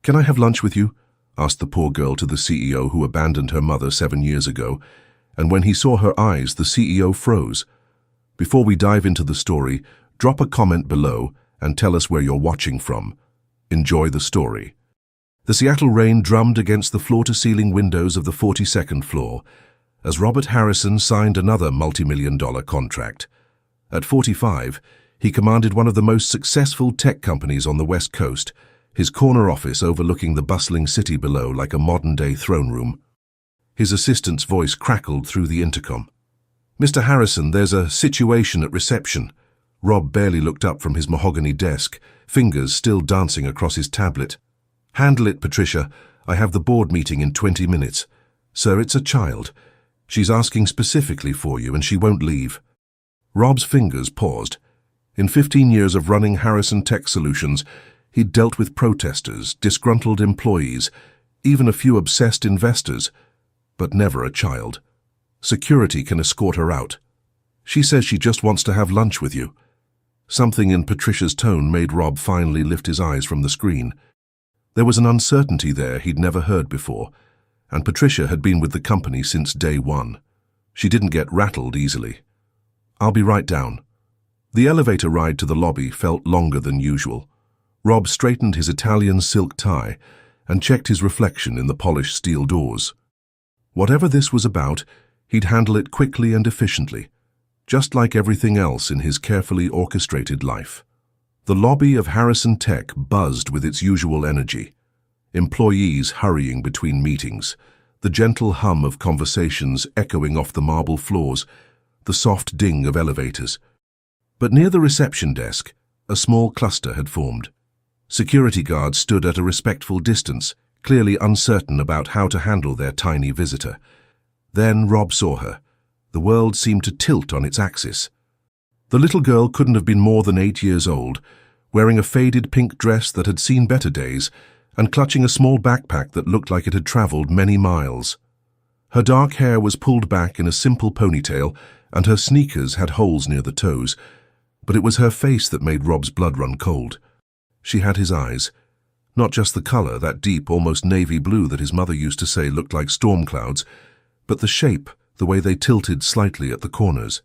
"Can I have lunch with you?" asked the poor girl to the CEO who abandoned her mother 7 years ago, and when he saw her eyes, the CEO froze. Before we dive into the story, drop a comment below and tell us where you're watching from. Enjoy the story. The Seattle rain drummed against the floor-to-ceiling windows of the 42nd floor as Robert Harrison signed another multi-million-dollar contract. At 45, he commanded one of the most successful tech companies on the West Coast, his corner office overlooking the bustling city below like a modern-day throne room. His assistant's voice crackled through the intercom. "Mr. Harrison, there's a situation at reception." Rob barely looked up from his mahogany desk, fingers still dancing across his tablet. "Handle it, Patricia. I have the board meeting in 20 minutes. Sir, it's a child. She's asking specifically for you and she won't leave." Rob's fingers paused. In 15 years of running Harrison Tech Solutions, he'd dealt with protesters, disgruntled employees, even a few obsessed investors, but never a child. Security can escort her out. "She says she just wants to have lunch with you." Something in Patricia's tone made Rob finally lift his eyes from the screen. There was an uncertainty there he'd never heard before, and Patricia had been with the company since day one. She didn't get rattled easily. "I'll be right down." The elevator ride to the lobby felt longer than usual. Rob straightened his Italian silk tie and checked his reflection in the polished steel doors. Whatever this was about, he'd handle it quickly and efficiently, just like everything else in his carefully orchestrated life. The lobby of Harrison Tech buzzed with its usual energy. Employees hurrying between meetings, the gentle hum of conversations echoing off the marble floors, the soft ding of elevators. But near the reception desk, a small cluster had formed. Security guards stood at a respectful distance, clearly uncertain about how to handle their tiny visitor. Then Rob saw her. The world seemed to tilt on its axis. The little girl couldn't have been more than 8 years old, wearing a faded pink dress that had seen better days, and clutching a small backpack that looked like it had traveled many miles. Her dark hair was pulled back in a simple ponytail, and her sneakers had holes near the toes, but it was her face that made Rob's blood run cold. She had his eyes. Not just the color, that deep, almost navy blue that his mother used to say looked like storm clouds, but the shape, the way they tilted slightly at the corners.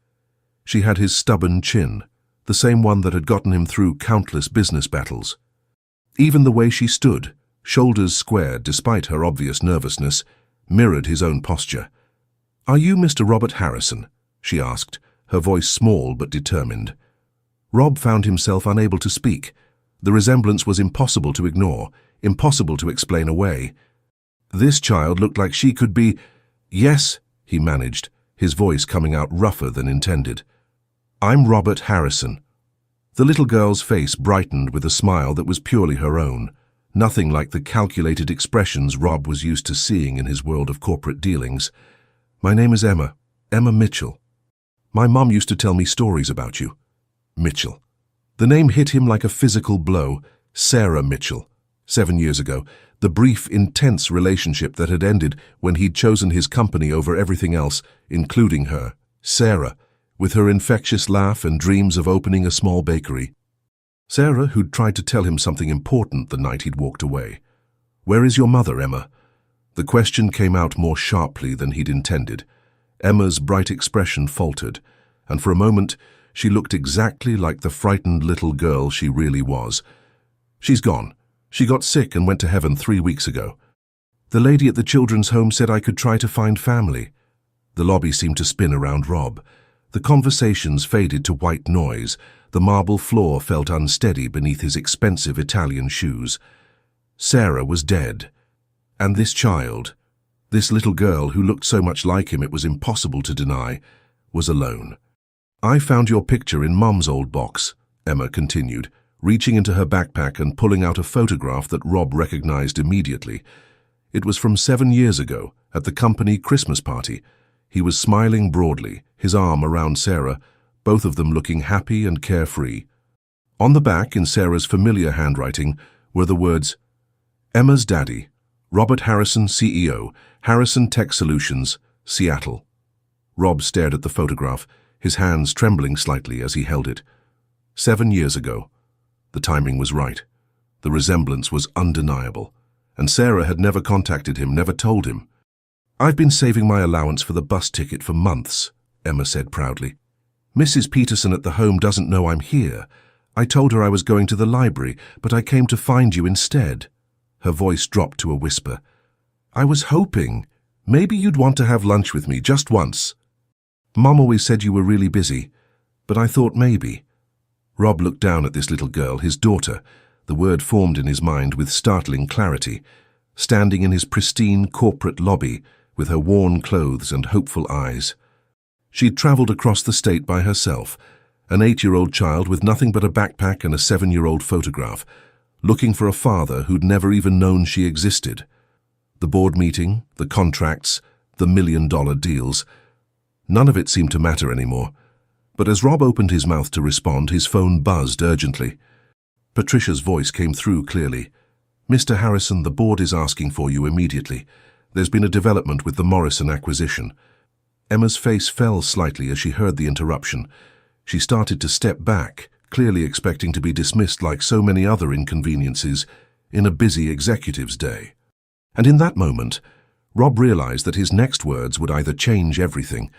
She had his stubborn chin, the same one that had gotten him through countless business battles. Even the way she stood, shoulders squared despite her obvious nervousness, mirrored his own posture. "Are you Mr. Robert Harrison?" she asked, her voice small but determined. Rob found himself unable to speak. The resemblance was impossible to ignore, impossible to explain away. This child looked like she could be— "Yes," he managed, his voice coming out rougher than intended. "I'm Robert Harrison." The little girl's face brightened with a smile that was purely her own, nothing like the calculated expressions Rob was used to seeing in his world of corporate dealings. "My name is Emma Mitchell. My mom used to tell me stories about you." Mitchell. The name hit him like a physical blow. Sarah Mitchell. 7 years ago, the brief, intense relationship that had ended when he'd chosen his company over everything else, including her, Sarah, with her infectious laugh and dreams of opening a small bakery. Sarah, who'd tried to tell him something important the night he'd walked away. "Where is your mother, Emma?" The question came out more sharply than he'd intended. Emma's bright expression faltered, and for a moment she looked exactly like the frightened little girl she really was. "She's gone. She got sick and went to heaven 3 weeks ago. The lady at the children's home said I could try to find family." The lobby seemed to spin around Rob. The conversations faded to white noise. The marble floor felt unsteady beneath his expensive Italian shoes. Sarah was dead. And this child, this little girl who looked so much like him it was impossible to deny, was alone. "I found your picture in Mom's old box," Emma continued, reaching into her backpack and pulling out a photograph that Rob recognized immediately. It was from 7 years ago, at the company Christmas party. He was smiling broadly, his arm around Sarah, both of them looking happy and carefree. On the back, in Sarah's familiar handwriting, were the words, "Emma's daddy, Robert Harrison, CEO, Harrison Tech Solutions, Seattle." Rob stared at the photograph, his hands trembling slightly as he held it. 7 years ago. The timing was right. The resemblance was undeniable. And Sarah had never contacted him, never told him. "I've been saving my allowance for the bus ticket for months," Emma said proudly. "Mrs. Peterson at the home doesn't know I'm here. I told her I was going to the library, but I came to find you instead." Her voice dropped to a whisper. "I was hoping maybe you'd want to have lunch with me just once. Mom always said you were really busy, but I thought maybe." Rob looked down at this little girl, his daughter, the word formed in his mind with startling clarity, standing in his pristine corporate lobby with her worn clothes and hopeful eyes. She'd traveled across the state by herself, an 8-year-old child with nothing but a backpack and a 7-year-old photograph, looking for a father who'd never even known she existed. The board meeting, the contracts, the million-dollar deals, none of it seemed to matter anymore. But as Rob opened his mouth to respond, his phone buzzed urgently. Patricia's voice came through clearly. "Mr. Harrison, the board is asking for you immediately. There's been a development with the Morrison acquisition." Emma's face fell slightly as she heard the interruption. She started to step back, clearly expecting to be dismissed like so many other inconveniences in a busy executive's day. And in that moment, Rob realized that his next words would either change everything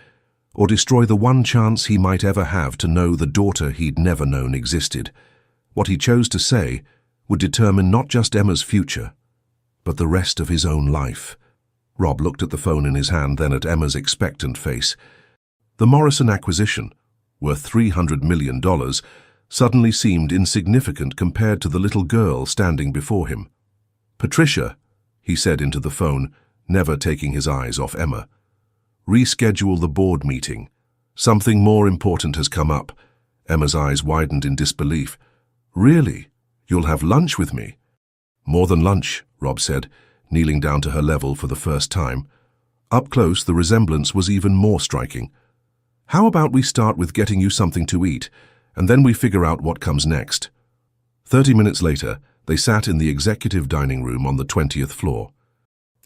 or destroy the one chance he might ever have to know the daughter he'd never known existed. What he chose to say would determine not just Emma's future, but the rest of his own life. Rob looked at the phone in his hand, then at Emma's expectant face. The Morrison acquisition, worth $300 million, suddenly seemed insignificant compared to the little girl standing before him. "Patricia," he said into the phone, never taking his eyes off Emma. "Reschedule the board meeting. Something more important has come up." Emma's eyes widened in disbelief. "Really? You'll have lunch with me?" "More than lunch," Rob said, kneeling down to her level for the first time. Up close, the resemblance was even more striking. "How about we start with getting you something to eat, and then we figure out what comes next?" 30 minutes later, they sat in the executive dining room on the 20th floor.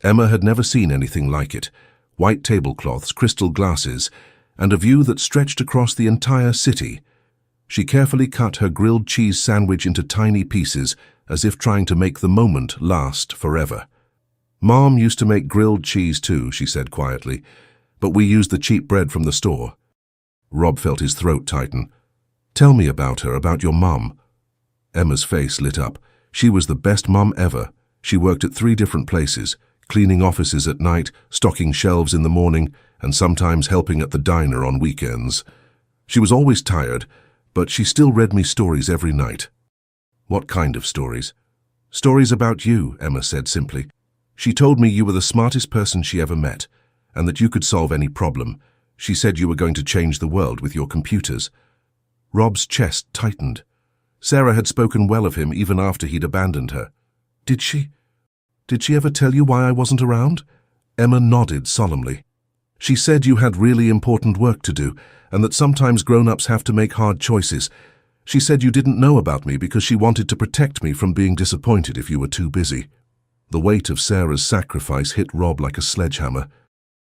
Emma had never seen anything like it. White tablecloths, crystal glasses, and a view that stretched across the entire city. She carefully cut her grilled cheese sandwich into tiny pieces, as if trying to make the moment last forever. "Mom used to make grilled cheese too," she said quietly, "but we used the cheap bread from the store." Rob felt his throat tighten. "Tell me about her, about your mom." Emma's face lit up. She was the best mom ever. She worked at 3 different places, cleaning offices at night, stocking shelves in the morning, and sometimes helping at the diner on weekends. She was always tired, but she still read me stories every night. "What kind of stories?" "Stories about you," Emma said simply. "She told me you were the smartest person she ever met, and that you could solve any problem. She said you were going to change the world with your computers." Rob's chest tightened. Sarah had spoken well of him even after he'd abandoned her. Did she ever tell you why I wasn't around?" Emma nodded solemnly. "She said you had really important work to do, and that sometimes grown-ups have to make hard choices. She said you didn't know about me because she wanted to protect me from being disappointed if you were too busy." The weight of Sarah's sacrifice hit Rob like a sledgehammer.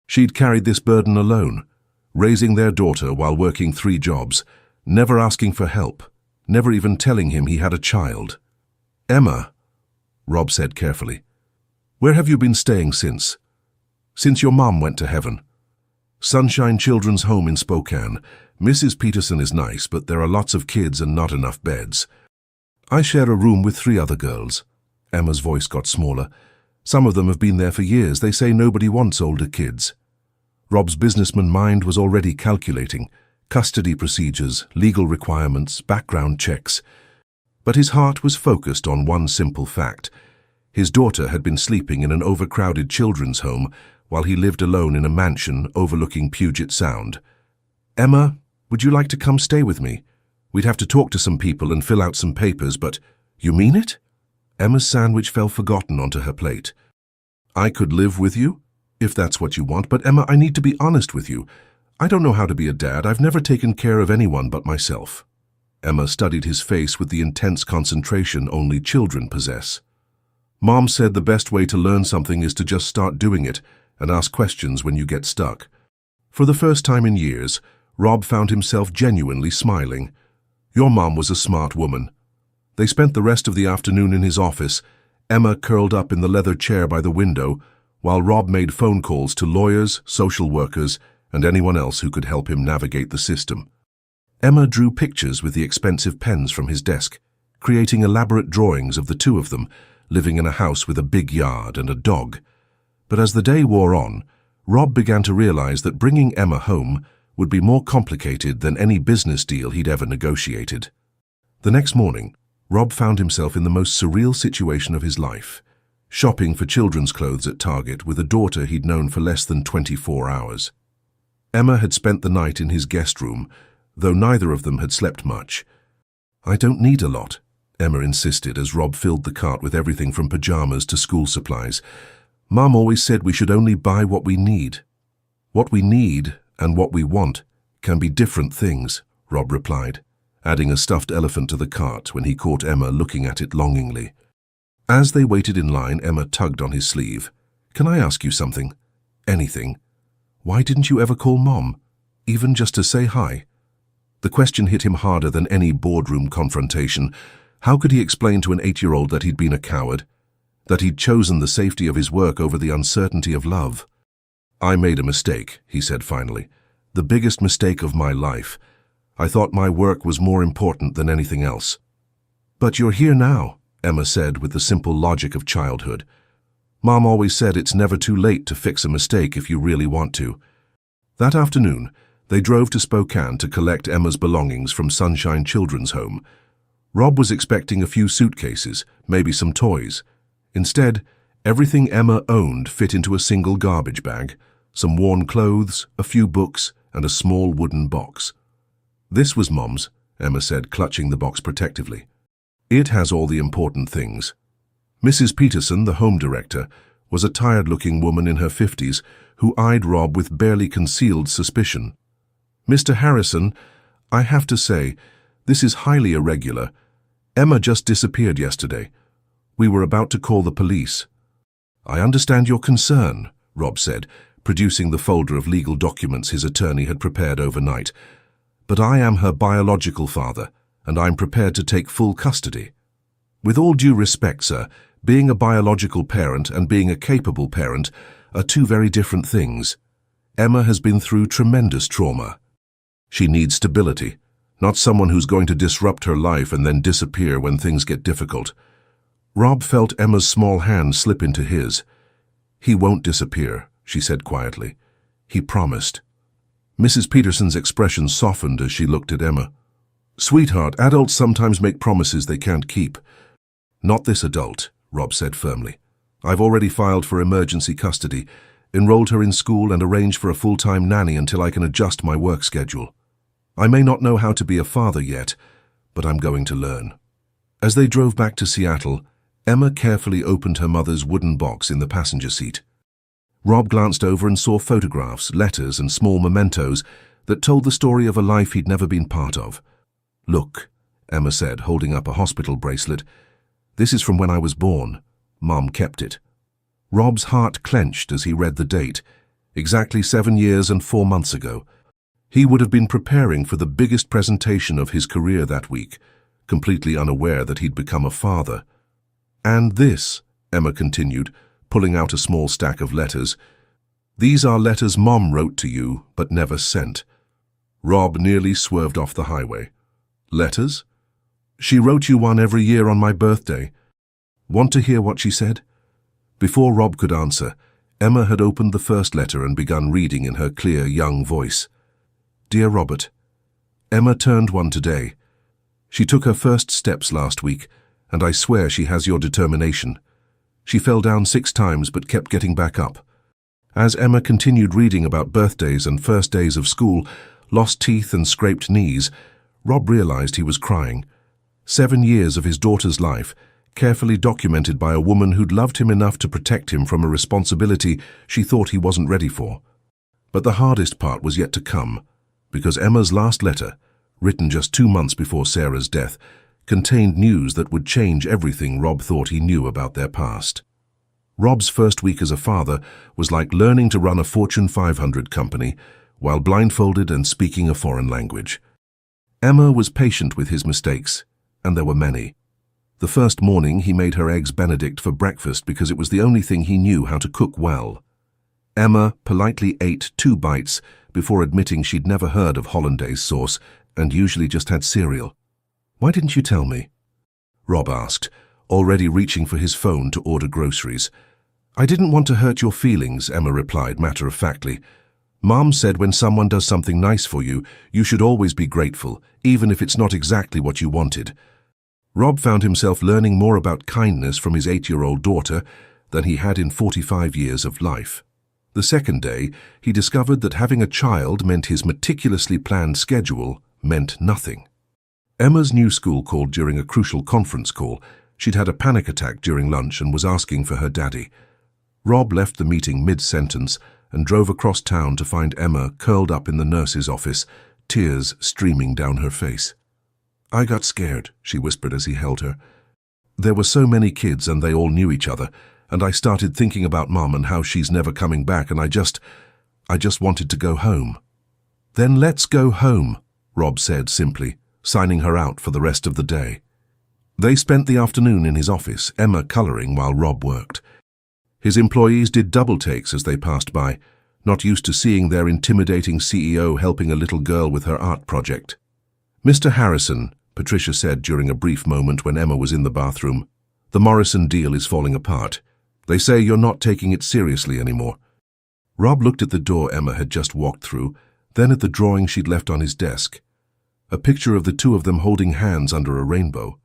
She'd carried this burden alone, raising their daughter while working 3 jobs, never asking for help, never even telling him he had a child. "Emma," Rob said carefully, "where have you been staying since? Since your mom went to heaven?" "Sunshine Children's Home in Spokane. Mrs. Peterson is nice, but there are lots of kids and not enough beds. I share a room with 3 other girls." Emma's voice got smaller. "Some of them have been there for years. They say nobody wants older kids." Rob's businessman mind was already calculating custody procedures, legal requirements, background checks. But his heart was focused on one simple fact. His daughter had been sleeping in an overcrowded children's home while he lived alone in a mansion overlooking Puget Sound. "Emma, would you like to come stay with me? We'd have to talk to some people and fill out some papers, but—" "You mean it?" Emma's sandwich fell forgotten onto her plate. "I could live with you, if that's what you want, but Emma, I need to be honest with you. I don't know how to be a dad. I've never taken care of anyone but myself." Emma studied his face with the intense concentration only children possess. "Mom said the best way to learn something is to just start doing it and ask questions when you get stuck." For the first time in years, Rob found himself genuinely smiling. Your mom was a smart woman. They spent the rest of the afternoon in his office, Emma curled up in the leather chair by the window, while Rob made phone calls to lawyers, social workers, and anyone else who could help him navigate the system. Emma drew pictures with the expensive pens from his desk, creating elaborate drawings of the two of them, living in a house with a big yard and a dog. But as the day wore on, Rob began to realize that bringing Emma home would be more complicated than any business deal he'd ever negotiated. The next morning, Rob found himself in the most surreal situation of his life, shopping for children's clothes at Target with a daughter he'd known for less than 24 hours. Emma had spent the night in his guest room, though neither of them had slept much. "I don't need a lot," Emma insisted as Rob filled the cart with everything from pajamas to school supplies. "Mom always said we should only buy what we need." "What we need and what we want can be different things," Rob replied, adding a stuffed elephant to the cart when he caught Emma looking at it longingly. As they waited in line, Emma tugged on his sleeve. "Can I ask you something? Anything? Why didn't you ever call Mom, even just to say hi?" The question hit him harder than any boardroom confrontation. How could he explain to an 8-year-old that he'd been a coward, that he'd chosen the safety of his work over the uncertainty of love? "I made a mistake," he said finally. "The biggest mistake of my life. I thought my work was more important than anything else." "But you're here now," Emma said with the simple logic of childhood. "Mom always said it's never too late to fix a mistake if you really want to." That afternoon, they drove to Spokane to collect Emma's belongings from Sunshine Children's Home. Rob was expecting a few suitcases, maybe some toys. Instead, everything Emma owned fit into a single garbage bag, some worn clothes, a few books, and a small wooden box. "This was Mom's," Emma said, clutching the box protectively. "It has all the important things." Mrs. Peterson, the home director, was a tired-looking woman in her 50s who eyed Rob with barely concealed suspicion. "Mr. Harrison, I have to say, this is highly irregular. Emma just disappeared yesterday. We were about to call the police." "I understand your concern," Rob said, producing the folder of legal documents his attorney had prepared overnight. "But I am her biological father, and I'm prepared to take full custody." "With all due respect, sir, being a biological parent and being a capable parent are two very different things. Emma has been through tremendous trauma. She needs stability, not someone who's going to disrupt her life and then disappear when things get difficult." Rob felt Emma's small hand slip into his. "He won't disappear," she said quietly. "He promised." Mrs. Peterson's expression softened as she looked at Emma. "Sweetheart, adults sometimes make promises they can't keep." "Not this adult," Rob said firmly. "I've already filed for emergency custody, enrolled her in school and arranged for a full-time nanny until I can adjust my work schedule. I may not know how to be a father yet, but I'm going to learn." As they drove back to Seattle, Emma carefully opened her mother's wooden box in the passenger seat. Rob glanced over and saw photographs, letters, and small mementos that told the story of a life he'd never been part of. "Look," Emma said, holding up a hospital bracelet. "This is from when I was born. Mom kept it." Rob's heart clenched as he read the date, exactly 7 years and 4 months ago. He would have been preparing for the biggest presentation of his career that week, completely unaware that he'd become a father. "And this," Emma continued, pulling out a small stack of letters. "These are letters Mom wrote to you, but never sent." Rob nearly swerved off the highway. "Letters? She wrote you one every year on my birthday. Want to hear what she said?" Before Rob could answer, Emma had opened the first letter and begun reading in her clear, young voice. "Dear Robert, Emma turned 1 today. She took her first steps last week, and I swear she has your determination. She fell down 6 times but kept getting back up." As Emma continued reading about birthdays and first days of school, lost teeth and scraped knees, Rob realized he was crying. 7 years of his daughter's life, carefully documented by a woman who'd loved him enough to protect him from a responsibility she thought he wasn't ready for. But the hardest part was yet to come, because Emma's last letter, written just 2 months before Sarah's death, contained news that would change everything Rob thought he knew about their past. Rob's first week as a father was like learning to run a Fortune 500 company while blindfolded and speaking a foreign language. Emma was patient with his mistakes, and there were many. The first morning he made her eggs Benedict for breakfast because it was the only thing he knew how to cook well. Emma politely ate 2 bites before admitting she'd never heard of hollandaise sauce and usually just had cereal. "Why didn't you tell me?" Rob asked, already reaching for his phone to order groceries. "I didn't want to hurt your feelings," Emma replied matter-of-factly. "Mom said when someone does something nice for you, you should always be grateful, even if it's not exactly what you wanted." Rob found himself learning more about kindness from his 8-year-old daughter than he had in 45 years of life. The second day, he discovered that having a child meant his meticulously planned schedule meant nothing. Emma's new school called during a crucial conference call. She'd had a panic attack during lunch and was asking for her daddy. Rob left the meeting mid-sentence and drove across town to find Emma curled up in the nurse's office, tears streaming down her face. "I got scared," she whispered as he held her. "There were so many kids and they all knew each other, and I started thinking about Mom and how she's never coming back, and I just wanted to go home." "Then let's go home," Rob said simply, signing her out for the rest of the day. They spent the afternoon in his office, Emma coloring while Rob worked. His employees did double takes as they passed by, not used to seeing their intimidating CEO helping a little girl with her art project. "Mr. Harrison," Patricia said during a brief moment when Emma was in the bathroom, "the Morrison deal is falling apart. They say you're not taking it seriously anymore." Rob looked at the door Emma had just walked through, then at the drawing she'd left on his desk. A picture of the 2 of them holding hands under a rainbow.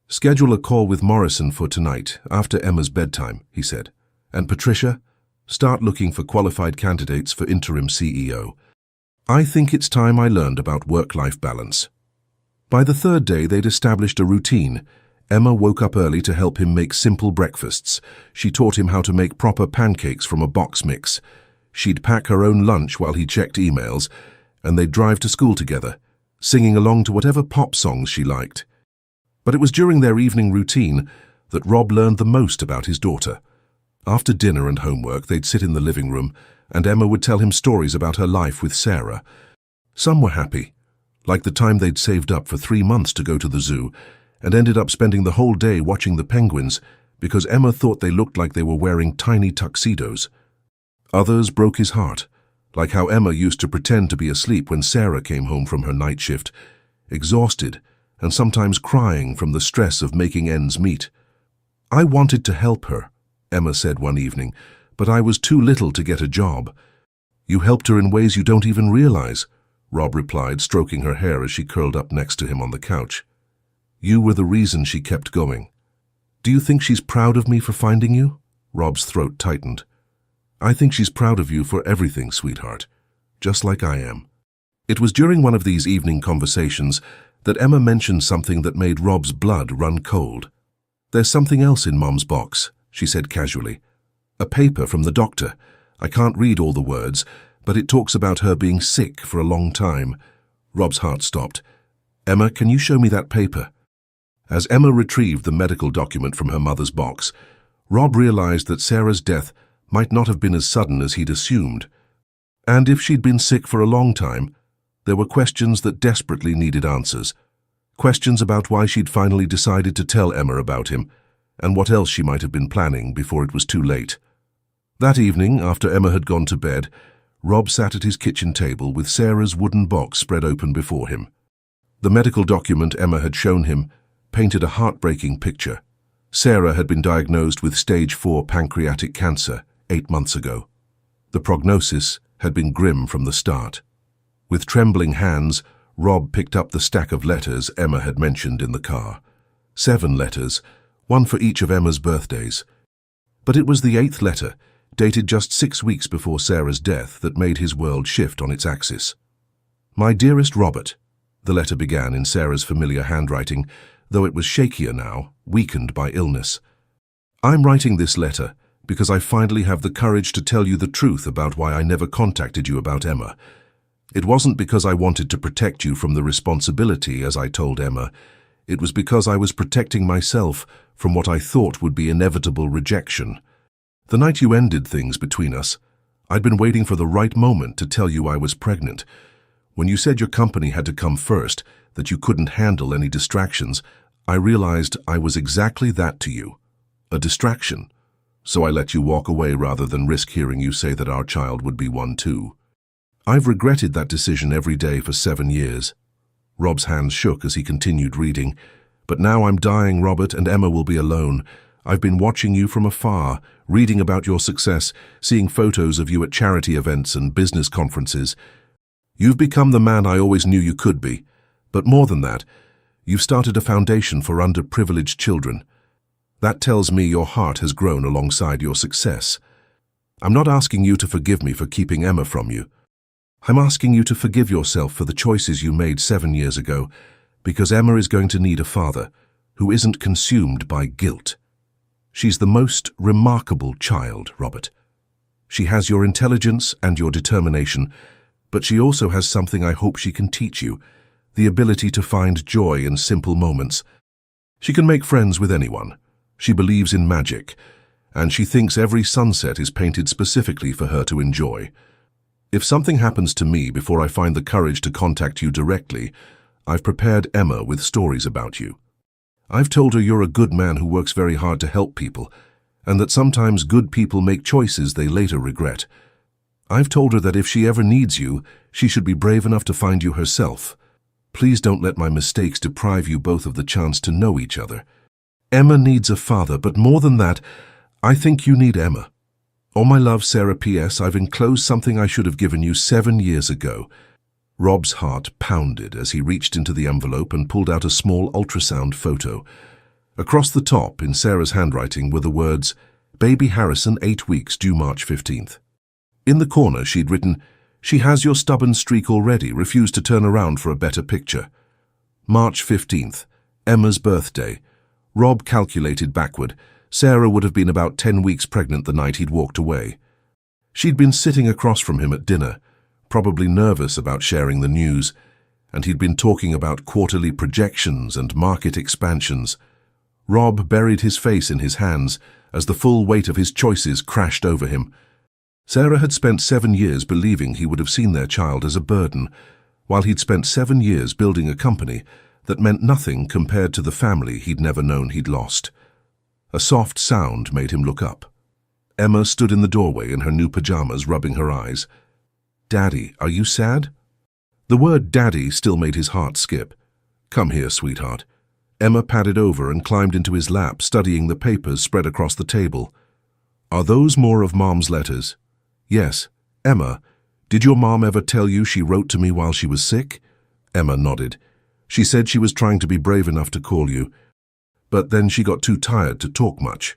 "Schedule a call with Morrison for tonight, after Emma's bedtime," he said. "And Patricia, start looking for qualified candidates for interim CEO. I think it's time I learned about work-life balance." By the 3rd day, they'd established a routine. Emma woke up early to help him make simple breakfasts. She taught him how to make proper pancakes from a box mix. She'd pack her own lunch while he checked emails, and they'd drive to school together, singing along to whatever pop songs she liked. But it was during their evening routine that Rob learned the most about his daughter. After dinner and homework, they'd sit in the living room, and Emma would tell him stories about her life with Sarah. Some were happy, like the time they'd saved up for 3 months to go to the zoo, and ended up spending the whole day watching the penguins because Emma thought they looked like they were wearing tiny tuxedos. Others broke his heart, like how Emma used to pretend to be asleep when Sarah came home from her night shift, exhausted and sometimes crying from the stress of making ends meet. "I wanted to help her," Emma said one evening, "but I was too little to get a job." "You helped her in ways you don't even realize," Rob replied, stroking her hair as she curled up next to him on the couch. "You were the reason she kept going." "Do you think she's proud of me for finding you?" Rob's throat tightened. "I think she's proud of you for everything, sweetheart, just like I am." It was during one of these evening conversations that Emma mentioned something that made Rob's blood run cold. "There's something else in Mom's box," she said casually. "A paper from the doctor. I can't read all the words, but it talks about her being sick for a long time." Rob's heart stopped. "Emma, can you show me that paper?" As Emma retrieved the medical document from her mother's box, Rob realized that Sarah's death might not have been as sudden as he'd assumed. And if she'd been sick for a long time, there were questions that desperately needed answers. Questions about why she'd finally decided to tell Emma about him, and what else she might have been planning before it was too late. That evening, after Emma had gone to bed, Rob sat at his kitchen table with Sarah's wooden box spread open before him. The medical document Emma had shown him painted a heartbreaking picture. Sarah had been diagnosed with stage 4 pancreatic cancer 8 months ago. The prognosis had been grim from the start. With trembling hands, Rob picked up the stack of letters Emma had mentioned in the car. 7 letters, one for each of Emma's birthdays. But it was the 8th letter, dated just 6 weeks before Sarah's death, that made his world shift on its axis. "My dearest Robert," the letter began in Sarah's familiar handwriting, though it was shakier now, weakened by illness. "I'm writing this letter because I finally have the courage to tell you the truth about why I never contacted you about Emma. It wasn't because I wanted to protect you from the responsibility, as I told Emma. It was because I was protecting myself from what I thought would be inevitable rejection. The night you ended things between us, I'd been waiting for the right moment to tell you I was pregnant. When you said your company had to come first, that you couldn't handle any distractions, I realized I was exactly that to you, a distraction. So I let you walk away rather than risk hearing you say that our child would be one too. I've regretted that decision every day for 7 years. Rob's hands shook as he continued reading. But now I'm dying, Robert, and Emma will be alone. I've been watching you from afar, reading about your success, seeing photos of you at charity events and business conferences. You've become the man I always knew you could be. But more than that, you've started a foundation for underprivileged children. That tells me your heart has grown alongside your success. I'm not asking you to forgive me for keeping Emma from you. I'm asking you to forgive yourself for the choices you made 7 years ago, because Emma is going to need a father who isn't consumed by guilt. She's the most remarkable child, Robert. She has your intelligence and your determination, but she also has something I hope she can teach you, the ability to find joy in simple moments. She can make friends with anyone. She believes in magic, and she thinks every sunset is painted specifically for her to enjoy. If something happens to me before I find the courage to contact you directly, I've prepared Emma with stories about you. I've told her you're a good man who works very hard to help people, and that sometimes good people make choices they later regret. I've told her that if she ever needs you, she should be brave enough to find you herself. Please don't let my mistakes deprive you both of the chance to know each other. Emma needs a father, but more than that, I think you need Emma. Oh, my love, Sarah, P.S. I've enclosed something I should have given you 7 years ago. Rob's heart pounded as he reached into the envelope and pulled out a small ultrasound photo. Across the top, in Sarah's handwriting, were the words, "Baby Harrison, 8 weeks, due March 15th. In the corner, she'd written, "She has your stubborn streak already, refuse to turn around for a better picture." March 15th, Emma's birthday. Rob calculated backward. Sarah would have been about 10 weeks pregnant the night he'd walked away. She'd been sitting across from him at dinner, probably nervous about sharing the news, and he'd been talking about quarterly projections and market expansions. Rob buried his face in his hands as the full weight of his choices crashed over him. Sarah had spent 7 years believing he would have seen their child as a burden, while he'd spent 7 years building a company that meant nothing compared to the family he'd never known he'd lost. A soft sound made him look up. Emma stood in the doorway in her new pajamas, rubbing her eyes. "Daddy, are you sad?" The word daddy still made his heart skip. "Come here, sweetheart." Emma padded over and climbed into his lap, studying the papers spread across the table. "Are those more of Mom's letters?" "Yes." "Emma, did your mom ever tell you she wrote to me while she was sick?" Emma nodded. "She said she was trying to be brave enough to call you, but then she got too tired to talk much."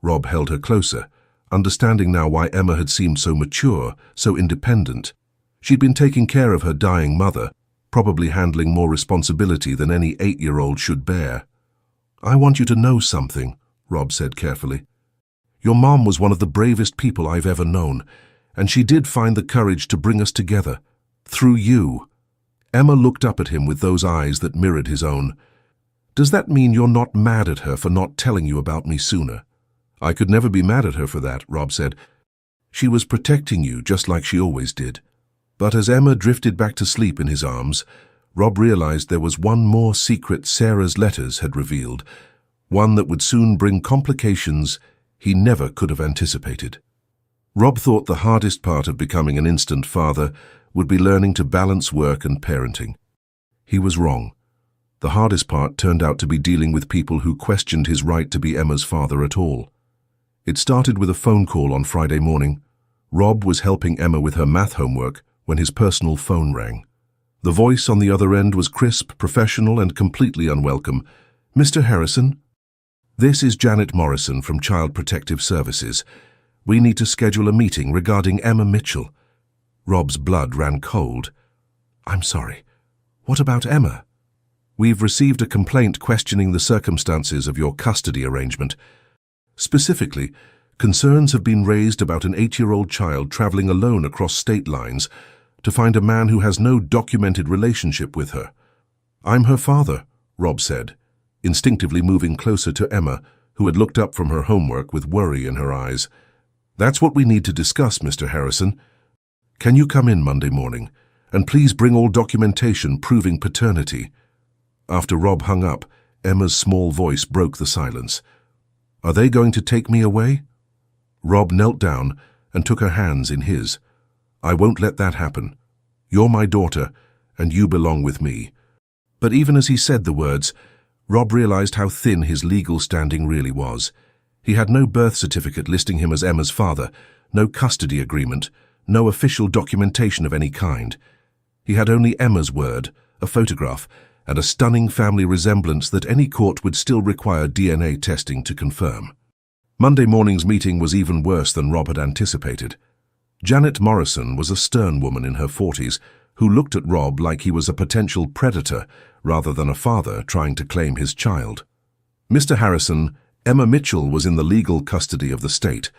Rob held her closer, understanding now why Emma had seemed so mature, so independent. She'd been taking care of her dying mother, probably handling more responsibility than any 8-year-old should bear. "I want you to know something," Rob said carefully. "Your mom was one of the bravest people I've ever known, and she did find the courage to bring us together. Through you." Emma looked up at him with those eyes that mirrored his own. "Does that mean you're not mad at her for not telling you about me sooner?" "I could never be mad at her for that," Rob said. "She was protecting you just like she always did." But as Emma drifted back to sleep in his arms, Rob realized there was one more secret Sarah's letters had revealed, one that would soon bring complications he never could have anticipated. Rob thought the hardest part of becoming an instant father would be learning to balance work and parenting. He was wrong. The hardest part turned out to be dealing with people who questioned his right to be Emma's father at all. It started with a phone call on Friday morning. Rob was helping Emma with her math homework when his personal phone rang. The voice on the other end was crisp, professional, and completely unwelcome. "Mr. Harrison? This is Janet Morrison from Child Protective Services. We need to schedule a meeting regarding Emma Mitchell." Rob's blood ran cold. "I'm sorry. What about Emma?" "We've received a complaint questioning the circumstances of your custody arrangement. Specifically, concerns have been raised about an 8-year-old child traveling alone across state lines to find a man who has no documented relationship with her." "I'm her father," Rob said, instinctively moving closer to Emma, who had looked up from her homework with worry in her eyes. "That's what we need to discuss, Mr. Harrison. Can you come in Monday morning? And please bring all documentation proving paternity." After Rob hung up, Emma's small voice broke the silence. "Are they going to take me away?" Rob knelt down and took her hands in his. "I won't let that happen. You're my daughter, and you belong with me." But even as he said the words, Rob realized how thin his legal standing really was. He had no birth certificate listing him as Emma's father, no custody agreement, no official documentation of any kind. He had only Emma's word, a photograph, and a stunning family resemblance that any court would still require DNA testing to confirm. Monday morning's meeting was even worse than Rob had anticipated. Janet Morrison was a stern woman in her 40s who looked at Rob like he was a potential predator rather than a father trying to claim his child. "Mr. Harrison, Emma Mitchell was in the legal custody of the state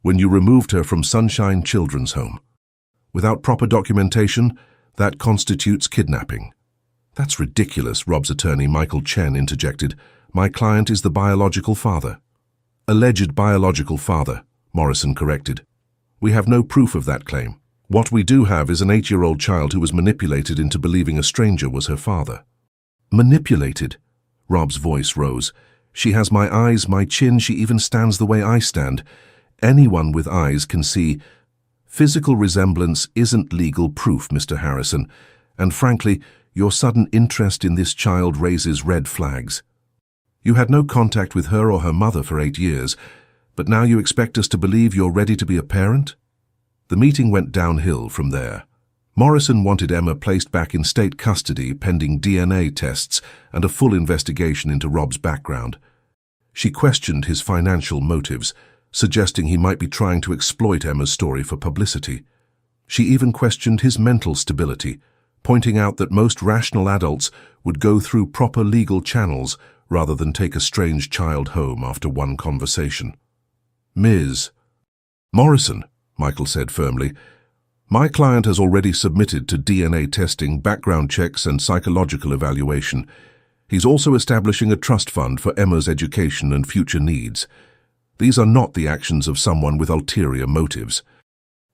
when you removed her from Sunshine Children's Home. Without proper documentation, that constitutes kidnapping." "That's ridiculous," Rob's attorney, Michael Chen, interjected. "My client is the biological father." "Alleged biological father," Morrison corrected. "We have no proof of that claim. What we do have is an 8-year-old child who was manipulated into believing a stranger was her father." "Manipulated?" Rob's voice rose. "She has my eyes, my chin, she even stands the way I stand. Anyone with eyes can see. Physical resemblance isn't legal proof, Mr. Harrison, and frankly, your sudden interest in this child raises red flags. You had no contact with her or her mother for 8 years, but now you expect us to believe you're ready to be a parent?" The meeting went downhill from there. Morrison wanted Emma placed back in state custody pending DNA tests and a full investigation into Rob's background. She questioned his financial motives, suggesting he might be trying to exploit Emma's story for publicity. She even questioned his mental stability, pointing out that most rational adults would go through proper legal channels rather than take a strange child home after one conversation. "Ms. Morrison," Michael said firmly, "my client has already submitted to DNA testing, background checks, and psychological evaluation. He's also establishing a trust fund for Emma's education and future needs. These are not the actions of someone with ulterior motives.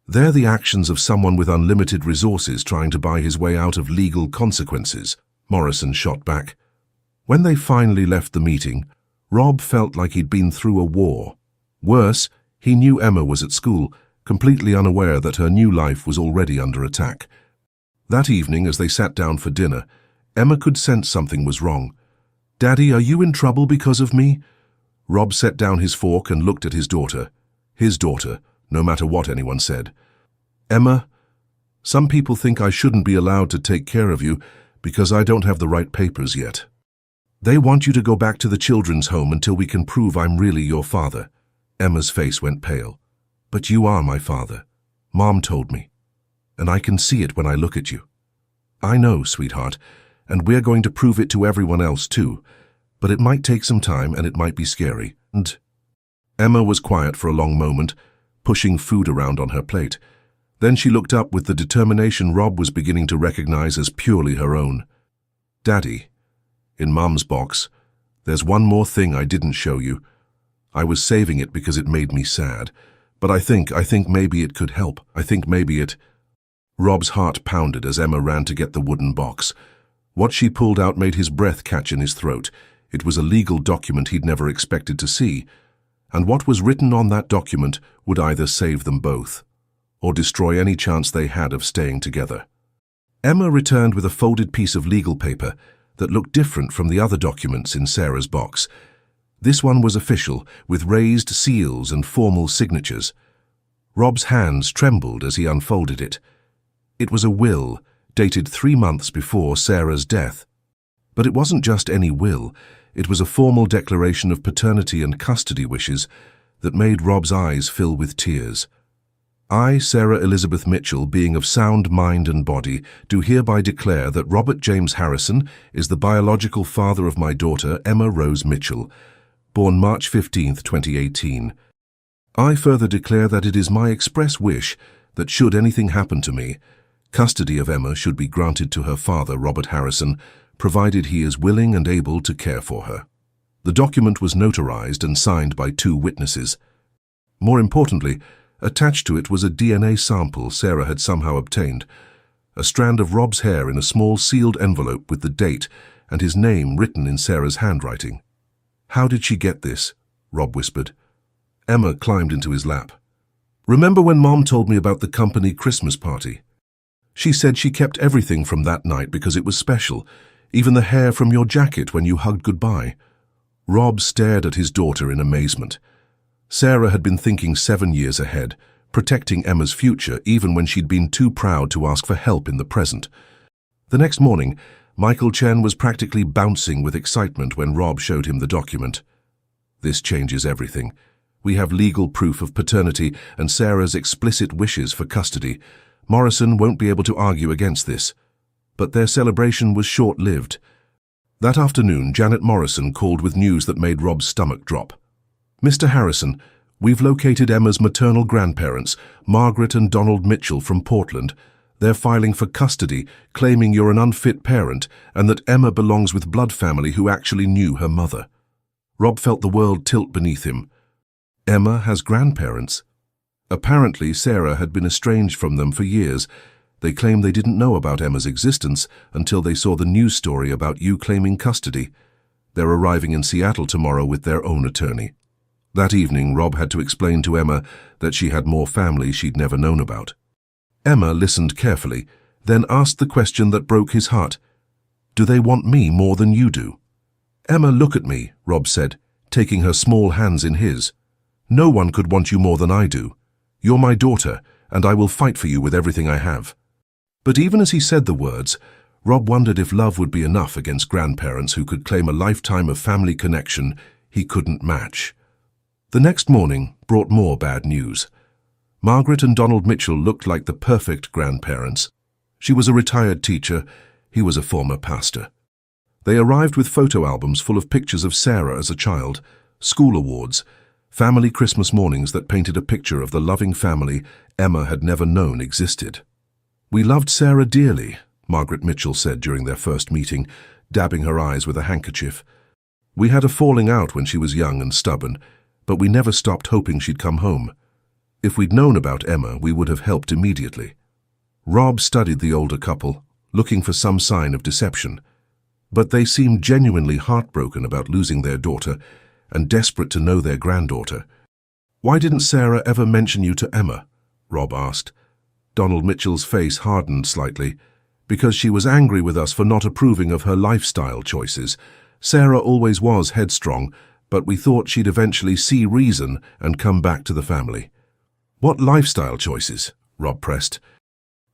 They're the actions of someone with unlimited resources trying to buy his way out of legal consequences," Morrison shot back. When they finally left the meeting, Rob felt like he'd been through a war. Worse, he knew Emma was at school, completely unaware that her new life was already under attack. That evening, as they sat down for dinner, Emma could sense something was wrong. "Daddy, are you in trouble because of me?" Rob set down his fork and looked at his daughter, no matter what anyone said. "Emma, some people think I shouldn't be allowed to take care of you because I don't have the right papers yet. They want you to go back to the children's home until we can prove I'm really your father." Emma's face went pale. "But you are my father. Mom told me. And I can see it when I look at you." "I know, sweetheart, and we're going to prove it to everyone else too. But it might take some time and it might be scary." And Emma was quiet for a long moment, pushing food around on her plate. Then she looked up with the determination Rob was beginning to recognize as purely her own. "Daddy, in Mom's box, there's one more thing I didn't show you. I was saving it because it made me sad. But I think maybe it could help. I think maybe it—" Rob's heart pounded as Emma ran to get the wooden box. What she pulled out made his breath catch in his throat. It was a legal document he'd never expected to see. And what was written on that document would either save them both, or destroy any chance they had of staying together. Emma returned with a folded piece of legal paper that looked different from the other documents in Sarah's box. This one was official, with raised seals and formal signatures. Rob's hands trembled as he unfolded it. It was a will, dated 3 months before Sarah's death. But it wasn't just any will. It was a formal declaration of paternity and custody wishes that made Rob's eyes fill with tears. "I, Sarah Elizabeth Mitchell, being of sound mind and body, do hereby declare that Robert James Harrison is the biological father of my daughter, Emma Rose Mitchell, born March 15, 2018. I further declare that it is my express wish that should anything happen to me, custody of Emma should be granted to her father, Robert Harrison, provided he is willing and able to care for her." The document was notarized and signed by 2 witnesses. More importantly, attached to it was a DNA sample Sarah had somehow obtained, a strand of Rob's hair in a small sealed envelope with the date and his name written in Sarah's handwriting. "How did she get this?" Rob whispered. Emma climbed into his lap. "Remember when Mom told me about the company Christmas party? She said she kept everything from that night because it was special, even the hair from your jacket when you hugged goodbye." Rob stared at his daughter in amazement. Sarah had been thinking 7 years ahead, protecting Emma's future even when she'd been too proud to ask for help in the present. The next morning, Michael Chen was practically bouncing with excitement when Rob showed him the document. "This changes everything. We have legal proof of paternity and Sarah's explicit wishes for custody. Morrison won't be able to argue against this." But their celebration was short-lived. That afternoon, Janet Morrison called with news that made Rob's stomach drop. "Mr. Harrison, we've located Emma's maternal grandparents, Margaret and Donald Mitchell from Portland. They're filing for custody, claiming you're an unfit parent and that Emma belongs with blood family who actually knew her mother." Rob felt the world tilt beneath him. Emma has grandparents? Apparently, Sarah had been estranged from them for years. They claim they didn't know about Emma's existence until they saw the news story about you claiming custody. They're arriving in Seattle tomorrow with their own attorney. That evening, Rob had to explain to Emma that she had more family she'd never known about. Emma listened carefully, then asked the question that broke his heart. "Do they want me more than you do?" "Emma, look at me," Rob said, taking her small hands in his. "No one could want you more than I do. You're my daughter, and I will fight for you with everything I have." But even as he said the words, Rob wondered if love would be enough against grandparents who could claim a lifetime of family connection he couldn't match. The next morning brought more bad news. Margaret and Donald Mitchell looked like the perfect grandparents. She was a retired teacher, he was a former pastor. They arrived with photo albums full of pictures of Sarah as a child, school awards, family Christmas mornings that painted a picture of the loving family Emma had never known existed. "We loved Sarah dearly," Margaret Mitchell said during their first meeting, dabbing her eyes with a handkerchief. "We had a falling out when she was young and stubborn, but we never stopped hoping she'd come home. If we'd known about Emma, we would have helped immediately." Rob studied the older couple, looking for some sign of deception. But they seemed genuinely heartbroken about losing their daughter and desperate to know their granddaughter. "Why didn't Sarah ever mention you to Emma?" Rob asked. Donald Mitchell's face hardened slightly. "Because she was angry with us for not approving of her lifestyle choices. Sarah always was headstrong, but we thought she'd eventually see reason and come back to the family." "What lifestyle choices?" Rob pressed.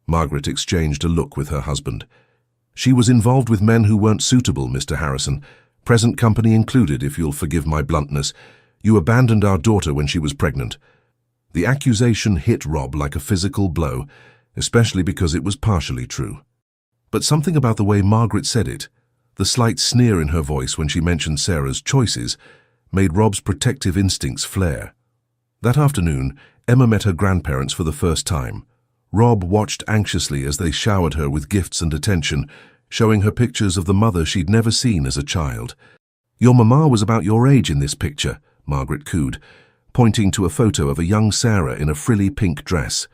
Margaret exchanged a look with her husband. "She was involved with men who weren't suitable, Mr. Harrison, present company included, if you'll forgive my bluntness. You abandoned our daughter when she was pregnant." The accusation hit Rob like a physical blow, especially because it was partially true. But something about the way Margaret said it, the slight sneer in her voice when she mentioned Sarah's choices, made Rob's protective instincts flare. That afternoon, Emma met her grandparents for the first time. Rob watched anxiously as they showered her with gifts and attention, showing her pictures of the mother she'd never seen as a child. "Your mama was about your age in this picture," Margaret cooed, pointing to a photo of a young Sarah in a frilly pink dress.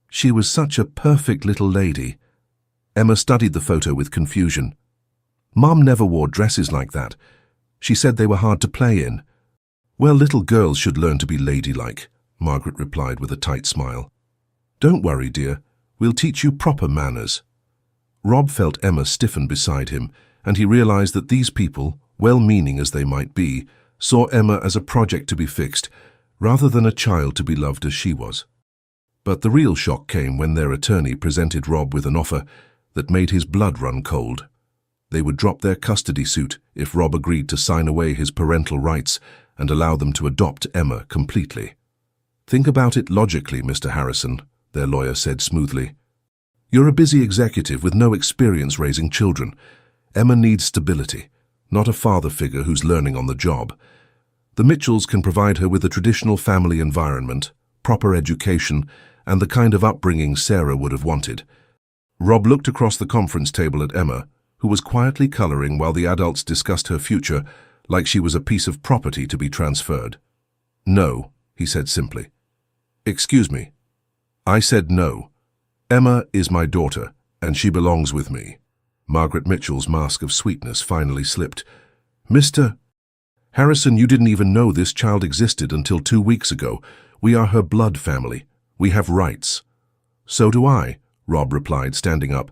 "She was such a perfect little lady." Emma studied the photo with confusion. "Mom never wore dresses like that. She said they were hard to play in." "Well, little girls should learn to be ladylike," Margaret replied with a tight smile. "Don't worry, dear. We'll teach you proper manners." Rob felt Emma stiffen beside him, and he realized that these people, well-meaning as they might be, saw Emma as a project to be fixed, rather than a child to be loved as she was. But the real shock came when their attorney presented Rob with an offer that made his blood run cold. They would drop their custody suit if Rob agreed to sign away his parental rights and allow them to adopt Emma completely. "Think about it logically, Mr. Harrison," their lawyer said smoothly. "You're a busy executive with no experience raising children. Emma needs stability, not a father figure who's learning on the job. The Mitchells can provide her with a traditional family environment, proper education, and the kind of upbringing Sarah would have wanted." Rob looked across the conference table at Emma, who was quietly coloring while the adults discussed her future like she was a piece of property to be transferred. "No," he said simply. "Excuse me. I said no. Emma is my daughter, and she belongs with me." Margaret Mitchell's mask of sweetness finally slipped. "Mr. Harrison, you didn't even know this child existed until 2 weeks ago. We are her blood family. We have rights." "So do I," Rob replied, standing up.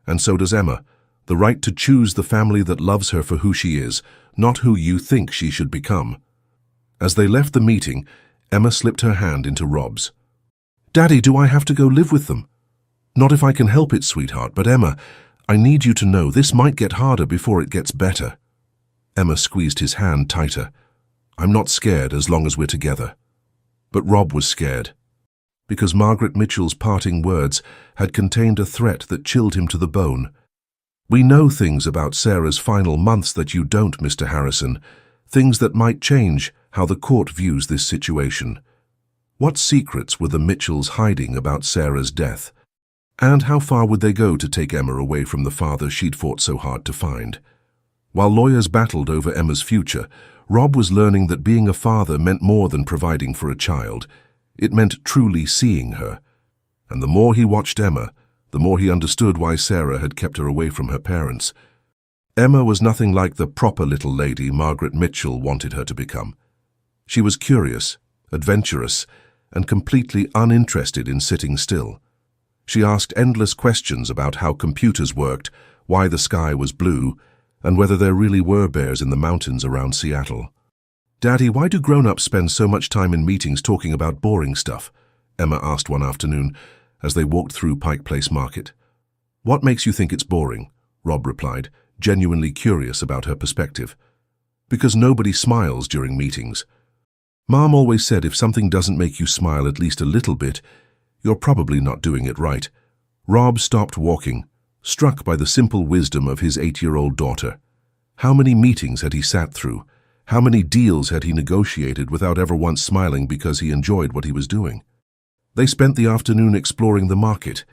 "And so does Emma. The right to choose the family that loves her for who she is, not who you think she should become." As they left the meeting, Emma slipped her hand into Rob's. "Daddy, do I have to go live with them?" "Not if I can help it, sweetheart, but Emma, I need you to know this might get harder before it gets better." Emma squeezed his hand tighter. "I'm not scared as long as we're together." But Rob was scared, because Margaret Mitchell's parting words had contained a threat that chilled him to the bone. "We know things about Sarah's final months that you don't, Mr. Harrison, things that might change how the court views this situation. What secrets were the Mitchells hiding about Sarah's death? And how far would they go to take Emma away from the father she'd fought so hard to find?" While lawyers battled over Emma's future, Rob was learning that being a father meant more than providing for a child. It meant truly seeing her. And the more he watched Emma, the more he understood why Sarah had kept her away from her parents. Emma was nothing like the proper little lady Margaret Mitchell wanted her to become. She was curious, adventurous, and completely uninterested in sitting still. She asked endless questions about how computers worked, why the sky was blue, and whether there really were bears in the mountains around Seattle. "Daddy, why do grown-ups spend so much time in meetings talking about boring stuff?" Emma asked one afternoon as they walked through Pike Place Market. "What makes you think it's boring?" Rob replied, genuinely curious about her perspective. "Because nobody smiles during meetings. Mom always said if something doesn't make you smile at least a little bit, you're probably not doing it right." Rob stopped walking, struck by the simple wisdom of his 8-year-old daughter. How many meetings had he sat through? How many deals had he negotiated without ever once smiling because he enjoyed what he was doing? They spent the afternoon exploring the market,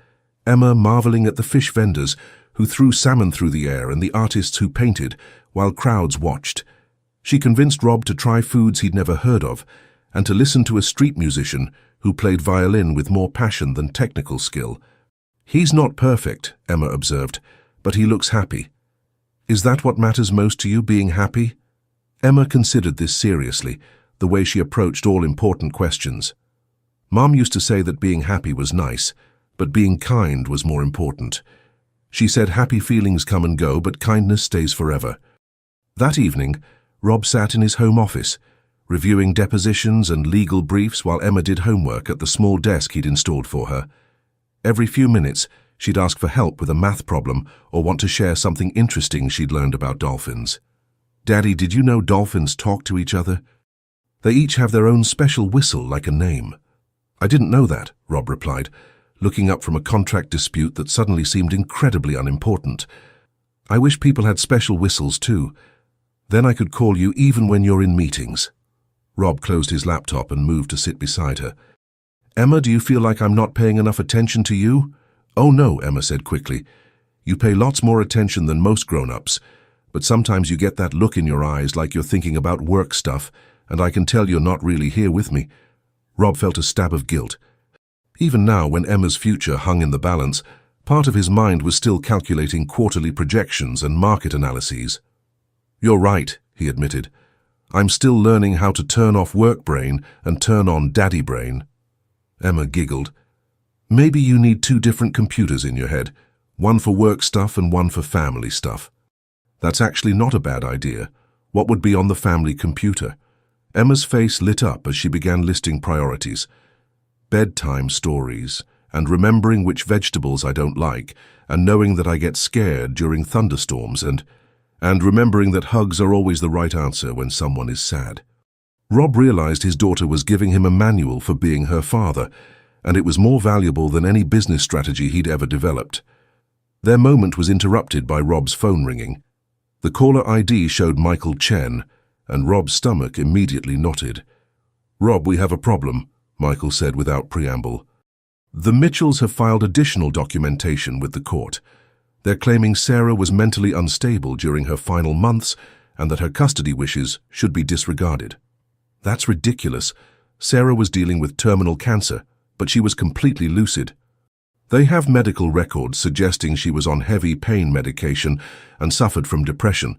Emma marveling at the fish vendors who threw salmon through the air and the artists who painted, while crowds watched. She convinced Rob to try foods he'd never heard of and to listen to a street musician who played violin with more passion than technical skill. "He's not perfect," Emma observed, "but he looks happy." "Is that what matters most to you, being happy?" Emma considered this seriously, the way she approached all important questions. Mom used to say that being happy was nice, but being kind was more important. She said happy feelings come and go, but kindness stays forever. That evening, Rob sat in his home office, reviewing depositions and legal briefs while Emma did homework at the small desk he'd installed for her. Every few minutes, she'd ask for help with a math problem or want to share something interesting she'd learned about dolphins. "Daddy, did you know dolphins talk to each other? They each have their own special whistle like a name." "I didn't know that," Rob replied, looking up from a contract dispute that suddenly seemed incredibly unimportant. "I wish people had special whistles too. Then I could call you even when you're in meetings." Rob closed his laptop and moved to sit beside her. "Emma, do you feel like I'm not paying enough attention to you?" "Oh no," Emma said quickly. "You pay lots more attention than most grown-ups, but sometimes you get that look in your eyes like you're thinking about work stuff, and I can tell you're not really here with me." Rob felt a stab of guilt. Even now, when Emma's future hung in the balance, part of his mind was still calculating quarterly projections and market analyses. "You're right," he admitted. "I'm still learning how to turn off work brain and turn on daddy brain." Emma giggled. "Maybe you need 2 different computers in your head, one for work stuff and one for family stuff." "That's actually not a bad idea. What would be on the family computer?" Emma's face lit up as she began listing priorities. "Bedtime stories, and remembering which vegetables I don't like, and knowing that I get scared during thunderstorms, and remembering that hugs are always the right answer when someone is sad." Rob realized his daughter was giving him a manual for being her father, and it was more valuable than any business strategy he'd ever developed. Their moment was interrupted by Rob's phone ringing. The caller ID showed Michael Chen, and Rob's stomach immediately knotted. "Rob, we have a problem," Michael said without preamble. "The Mitchells have filed additional documentation with the court. They're claiming Sarah was mentally unstable during her final months and that her custody wishes should be disregarded." "That's ridiculous. Sarah was dealing with terminal cancer, but she was completely lucid." They have medical records suggesting she was on heavy pain medication and suffered from depression.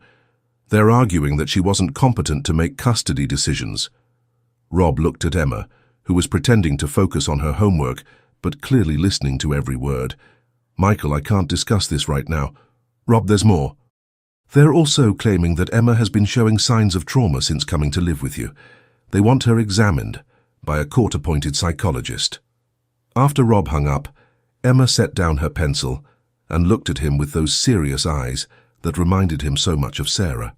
They're arguing that she wasn't competent to make custody decisions. Rob looked at Emma, who was pretending to focus on her homework, but clearly listening to every word. Michael, I can't discuss this right now. Rob, there's more. They're also claiming that Emma has been showing signs of trauma since coming to live with you. They want her examined by a court-appointed psychologist. After Rob hung up, Emma set down her pencil and looked at him with those serious eyes that reminded him so much of Sarah.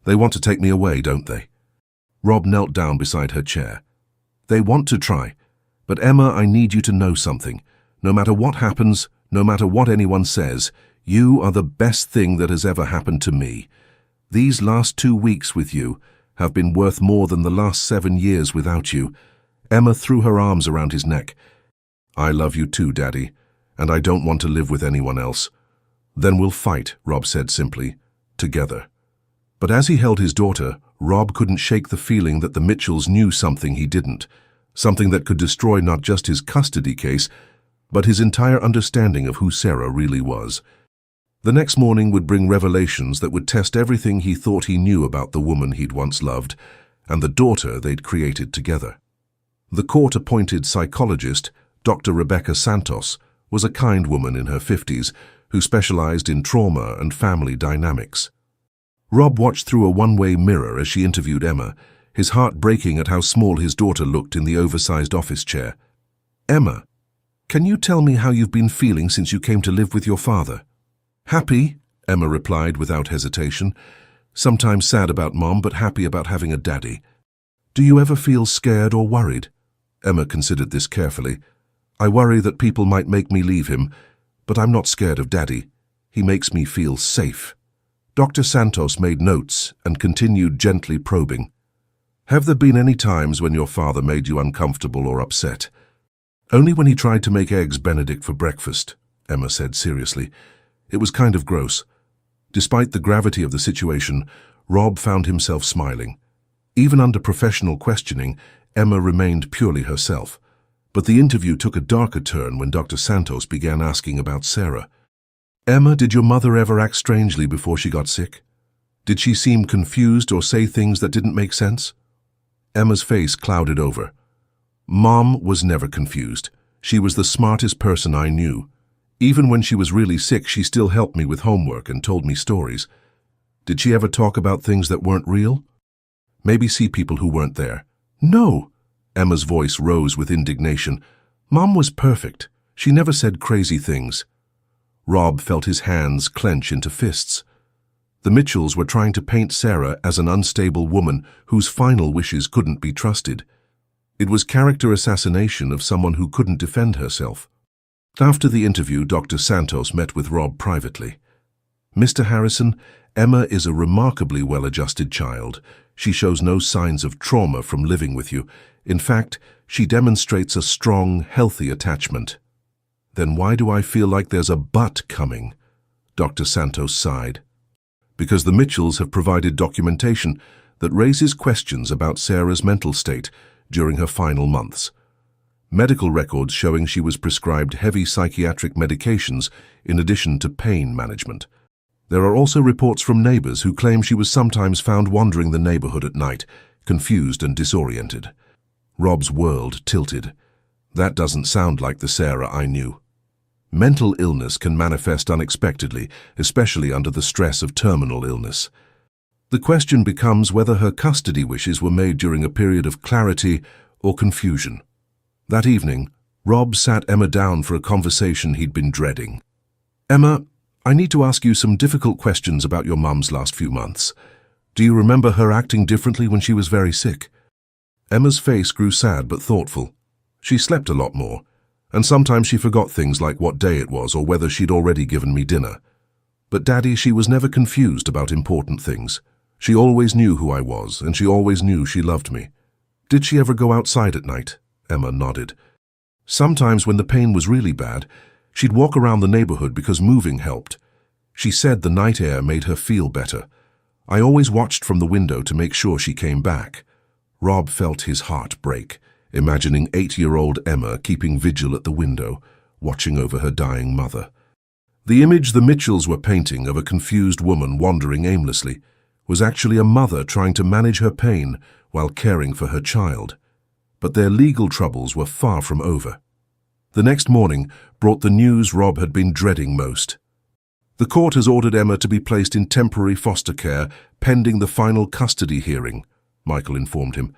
They want to take me away, don't they? Rob knelt down beside her chair. They want to try, but Emma, I need you to know something. No matter what happens, no matter what anyone says, you are the best thing that has ever happened to me. These last 2 weeks with you have been worth more than the last 7 years without you. Emma threw her arms around his neck. I love you too, Daddy, and I don't want to live with anyone else. Then we'll fight, Rob said simply, together. But as he held his daughter, Rob couldn't shake the feeling that the Mitchells knew something he didn't, something that could destroy not just his custody case, but his entire understanding of who Sarah really was. The next morning would bring revelations that would test everything he thought he knew about the woman he'd once loved and the daughter they'd created together. The court-appointed psychologist, Dr. Rebecca Santos, was a kind woman in her 50s who specialized in trauma and family dynamics. Rob watched through a one-way mirror as she interviewed Emma, his heart breaking at how small his daughter looked in the oversized office chair. Emma, can you tell me how you've been feeling since you came to live with your father? Happy, Emma replied without hesitation. Sometimes sad about Mom, but happy about having a daddy. Do you ever feel scared or worried? Emma considered this carefully. I worry that people might make me leave him, but I'm not scared of Daddy. He makes me feel safe. Dr. Santos made notes and continued gently probing. Have there been any times when your father made you uncomfortable or upset? Only when he tried to make eggs Benedict for breakfast, Emma said seriously. It was kind of gross. Despite the gravity of the situation, Rob found himself smiling. Even under professional questioning, Emma remained purely herself. But the interview took a darker turn when Dr. Santos began asking about Sarah. Emma, did your mother ever act strangely before she got sick? Did she seem confused or say things that didn't make sense? Emma's face clouded over. Mom was never confused. She was the smartest person I knew. Even when she was really sick, she still helped me with homework and told me stories. Did she ever talk about things that weren't real? Maybe see people who weren't there? No. Emma's voice rose with indignation. Mom was perfect. She never said crazy things. Rob felt his hands clench into fists. The Mitchells were trying to paint Sarah as an unstable woman whose final wishes couldn't be trusted. It was character assassination of someone who couldn't defend herself. After the interview, Dr. Santos met with Rob privately. Mr. Harrison, Emma is a remarkably well-adjusted child. She shows no signs of trauma from living with you. In fact, she demonstrates a strong, healthy attachment. Then why do I feel like there's a but coming? Dr. Santos sighed. Because the Mitchells have provided documentation that raises questions about Sarah's mental state during her final months. Medical records showing she was prescribed heavy psychiatric medications in addition to pain management. There are also reports from neighbors who claim she was sometimes found wandering the neighborhood at night, confused and disoriented. Rob's world tilted. That doesn't sound like the Sarah I knew. Mental illness can manifest unexpectedly, especially under the stress of terminal illness. The question becomes whether her custody wishes were made during a period of clarity or confusion. That evening, Rob sat Emma down for a conversation he'd been dreading. Emma, I need to ask you some difficult questions about your mum's last few months. Do you remember her acting differently when she was very sick? Emma's face grew sad but thoughtful. She slept a lot more, and sometimes she forgot things like what day it was or whether she'd already given me dinner. But Daddy, she was never confused about important things. She always knew who I was, and she always knew she loved me. Did she ever go outside at night? Emma nodded. Sometimes when the pain was really bad, she'd walk around the neighborhood because moving helped. She said the night air made her feel better. I always watched from the window to make sure she came back. Rob felt his heart break, imagining 8-year-old Emma keeping vigil at the window, watching over her dying mother. The image the Mitchells were painting of a confused woman wandering aimlessly was actually a mother trying to manage her pain while caring for her child. But their legal troubles were far from over. The next morning brought the news Rob had been dreading most. The court has ordered Emma to be placed in temporary foster care pending the final custody hearing, Michael informed him.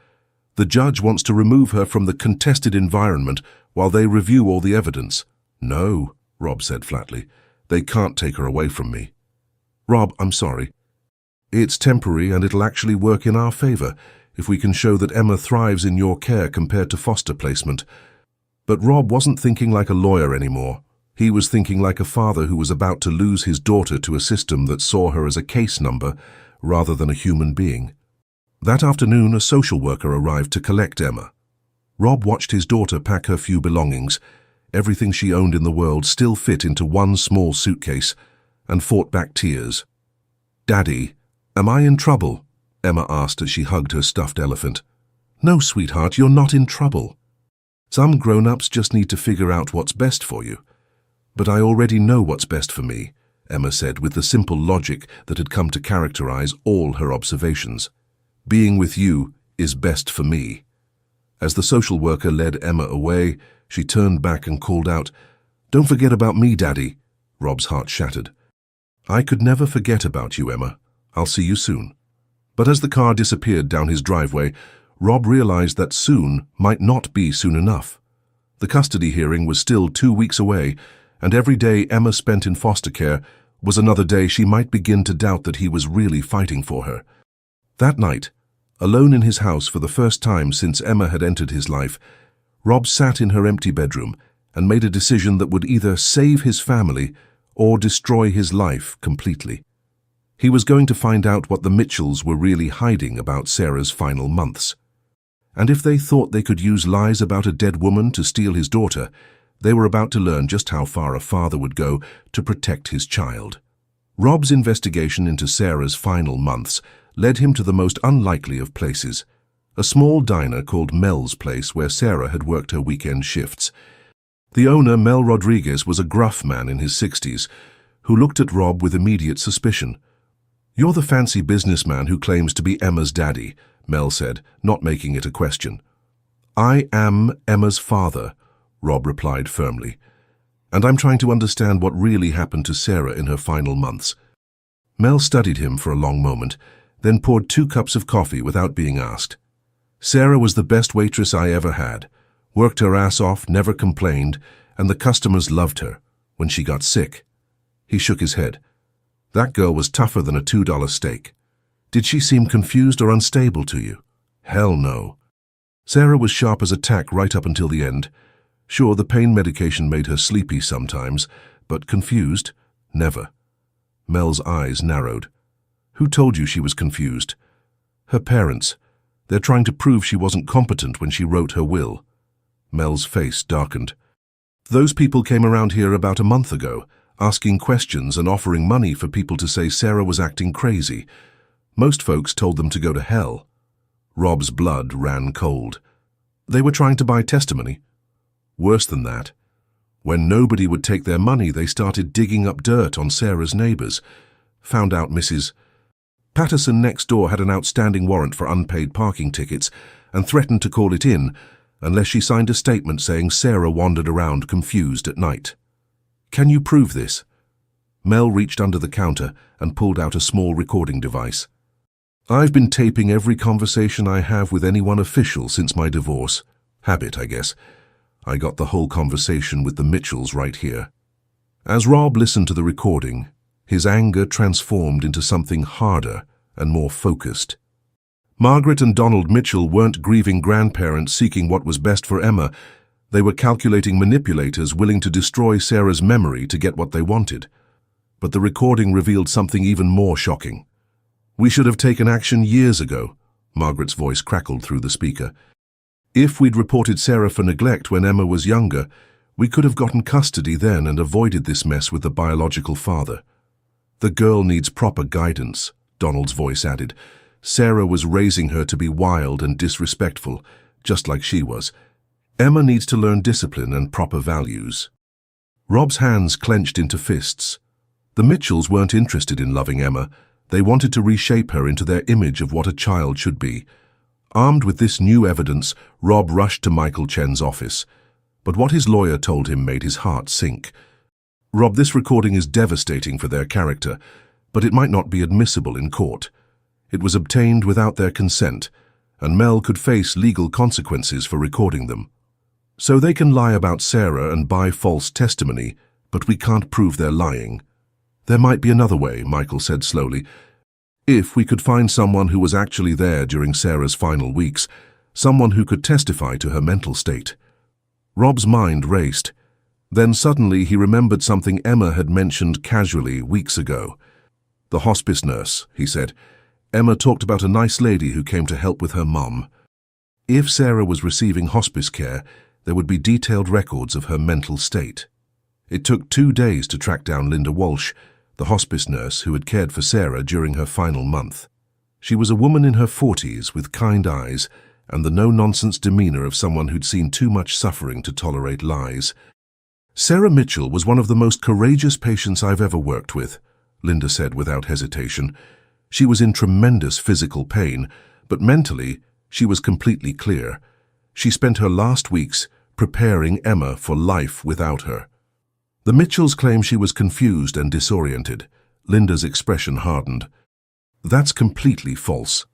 The judge wants to remove her from the contested environment while they review all the evidence. No, Rob said flatly. They can't take her away from me. Rob, I'm sorry. It's temporary and it'll actually work in our favor if we can show that Emma thrives in your care compared to foster placement. But Rob wasn't thinking like a lawyer anymore. He was thinking like a father who was about to lose his daughter to a system that saw her as a case number rather than a human being. That afternoon, a social worker arrived to collect Emma. Rob watched his daughter pack her few belongings, everything she owned in the world still fit into one small suitcase, and fought back tears. "Daddy, am I in trouble?" Emma asked as she hugged her stuffed elephant. "No, sweetheart, you're not in trouble. Some grown-ups just need to figure out what's best for you. But I already know what's best for me," Emma said with the simple logic that had come to characterize all her observations. "Being with you is best for me." As the social worker led Emma away, she turned back and called out, "Don't forget about me, Daddy." Rob's heart shattered. "I could never forget about you, Emma. I'll see you soon." But as the car disappeared down his driveway, Rob realized that soon might not be soon enough. The custody hearing was still 2 weeks away, and every day Emma spent in foster care was another day she might begin to doubt that he was really fighting for her. That night, alone in his house for the first time since Emma had entered his life, Rob sat in her empty bedroom and made a decision that would either save his family or destroy his life completely. He was going to find out what the Mitchells were really hiding about Sarah's final months. And if they thought they could use lies about a dead woman to steal his daughter, they were about to learn just how far a father would go to protect his child. Rob's investigation into Sarah's final months led him to the most unlikely of places, a small diner called Mel's Place where Sarah had worked her weekend shifts. The owner, Mel Rodriguez, was a gruff man in his 60s who looked at Rob with immediate suspicion. "You're the fancy businessman who claims to be Emma's daddy," Mel said, not making it a question. "I am Emma's father," Rob replied firmly, "and I'm trying to understand what really happened to Sarah in her final months." Mel studied him for a long moment, then poured 2 cups of coffee without being asked. "Sarah was the best waitress I ever had, worked her ass off, never complained, and the customers loved her when she got sick." He shook his head. "That girl was tougher than a $2 steak. Did she seem confused or unstable to you?" "Hell no. Sarah was sharp as a tack right up until the end. Sure, the pain medication made her sleepy sometimes, but confused? Never." Mel's eyes narrowed. "Who told you she was confused?" "Her parents. They're trying to prove she wasn't competent when she wrote her will." Mel's face darkened. "Those people came around here about a month ago, asking questions and offering money for people to say Sarah was acting crazy. Most folks told them to go to hell." Rob's blood ran cold. "They were trying to buy testimony?" "Worse than that. When nobody would take their money, they started digging up dirt on Sarah's neighbors. Found out Mrs. Patterson next door had an outstanding warrant for unpaid parking tickets and threatened to call it in unless she signed a statement saying Sarah wandered around confused at night." "Can you prove this?" Mel reached under the counter and pulled out a small recording device. "I've been taping every conversation I have with anyone official since my divorce. Habit, I guess. I got the whole conversation with the Mitchells right here." As Rob listened to the recording, his anger transformed into something harder and more focused. Margaret and Donald Mitchell weren't grieving grandparents seeking what was best for Emma. They were calculating manipulators willing to destroy Sarah's memory to get what they wanted. But the recording revealed something even more shocking. "We should have taken action years ago," Margaret's voice crackled through the speaker. "If we'd reported Sarah for neglect when Emma was younger, we could have gotten custody then and avoided this mess with the biological father." "The girl needs proper guidance," Donald's voice added. "Sarah was raising her to be wild and disrespectful, just like she was. Emma needs to learn discipline and proper values." Rob's hands clenched into fists. The Mitchells weren't interested in loving Emma. They wanted to reshape her into their image of what a child should be. Armed with this new evidence, Rob rushed to Michael Chen's office. But what his lawyer told him made his heart sink. "Rob, this recording is devastating for their character, but it might not be admissible in court. It was obtained without their consent, and Mel could face legal consequences for recording them. So they can lie about Sarah and buy false testimony, but we can't prove they're lying." "There might be another way," Michael said slowly. "If we could find someone who was actually there during Sarah's final weeks, someone who could testify to her mental state." Rob's mind raced. Then suddenly he remembered something Emma had mentioned casually weeks ago. "The hospice nurse," he said. "Emma talked about a nice lady who came to help with her mum." If Sarah was receiving hospice care, there would be detailed records of her mental state. It took 2 days to track down Linda Walsh, the hospice nurse who had cared for Sarah during her final month. She was a woman in her 40s with kind eyes and the no-nonsense demeanor of someone who'd seen too much suffering to tolerate lies. "Sarah Mitchell was one of the most courageous patients I've ever worked with," Linda said without hesitation. "She was in tremendous physical pain, but mentally she was completely clear. She spent her last weeks preparing Emma for life without her." The Mitchells claim she was confused and disoriented. Linda's expression hardened. "That's completely false.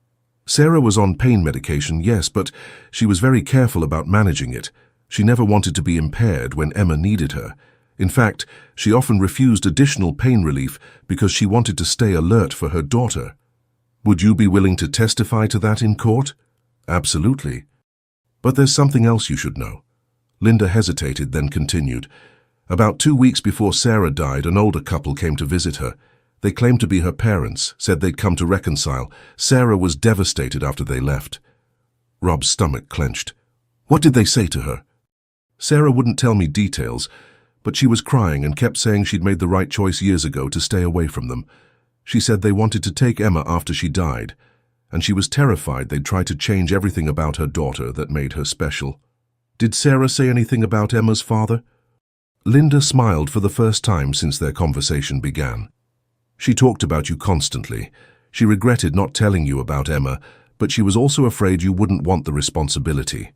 Sarah was on pain medication, yes, but she was very careful about managing it. She never wanted to be impaired when Emma needed her. In fact, she often refused additional pain relief because she wanted to stay alert for her daughter." "Would you be willing to testify to that in court?" "Absolutely. But there's something else you should know." Linda hesitated, then continued. "About 2 weeks before Sarah died, an older couple came to visit her. They claimed to be her parents, said they'd come to reconcile. Sarah was devastated after they left." Rob's stomach clenched. "What did they say to her?" "Sarah wouldn't tell me details, but she was crying and kept saying she'd made the right choice years ago to stay away from them. She said they wanted to take Emma after she died, and she was terrified they'd try to change everything about her daughter that made her special." "Did Sarah say anything about Emma's father?" Linda smiled for the first time since their conversation began. "She talked about you constantly. She regretted not telling you about Emma, but she was also afraid you wouldn't want the responsibility.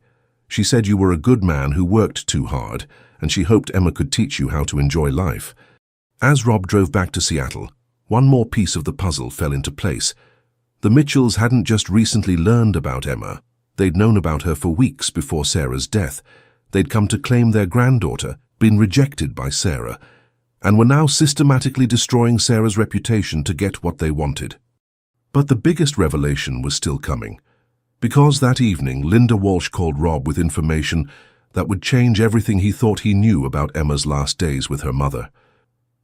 She said you were a good man who worked too hard, and she hoped Emma could teach you how to enjoy life." As Rob drove back to Seattle, one more piece of the puzzle fell into place. The Mitchells hadn't just recently learned about Emma. They'd known about her for weeks before Sarah's death. They'd come to claim their granddaughter, been rejected by Sarah, and were now systematically destroying Sarah's reputation to get what they wanted. But the biggest revelation was still coming. Because that evening, Linda Walsh called Rob with information that would change everything he thought he knew about Emma's last days with her mother.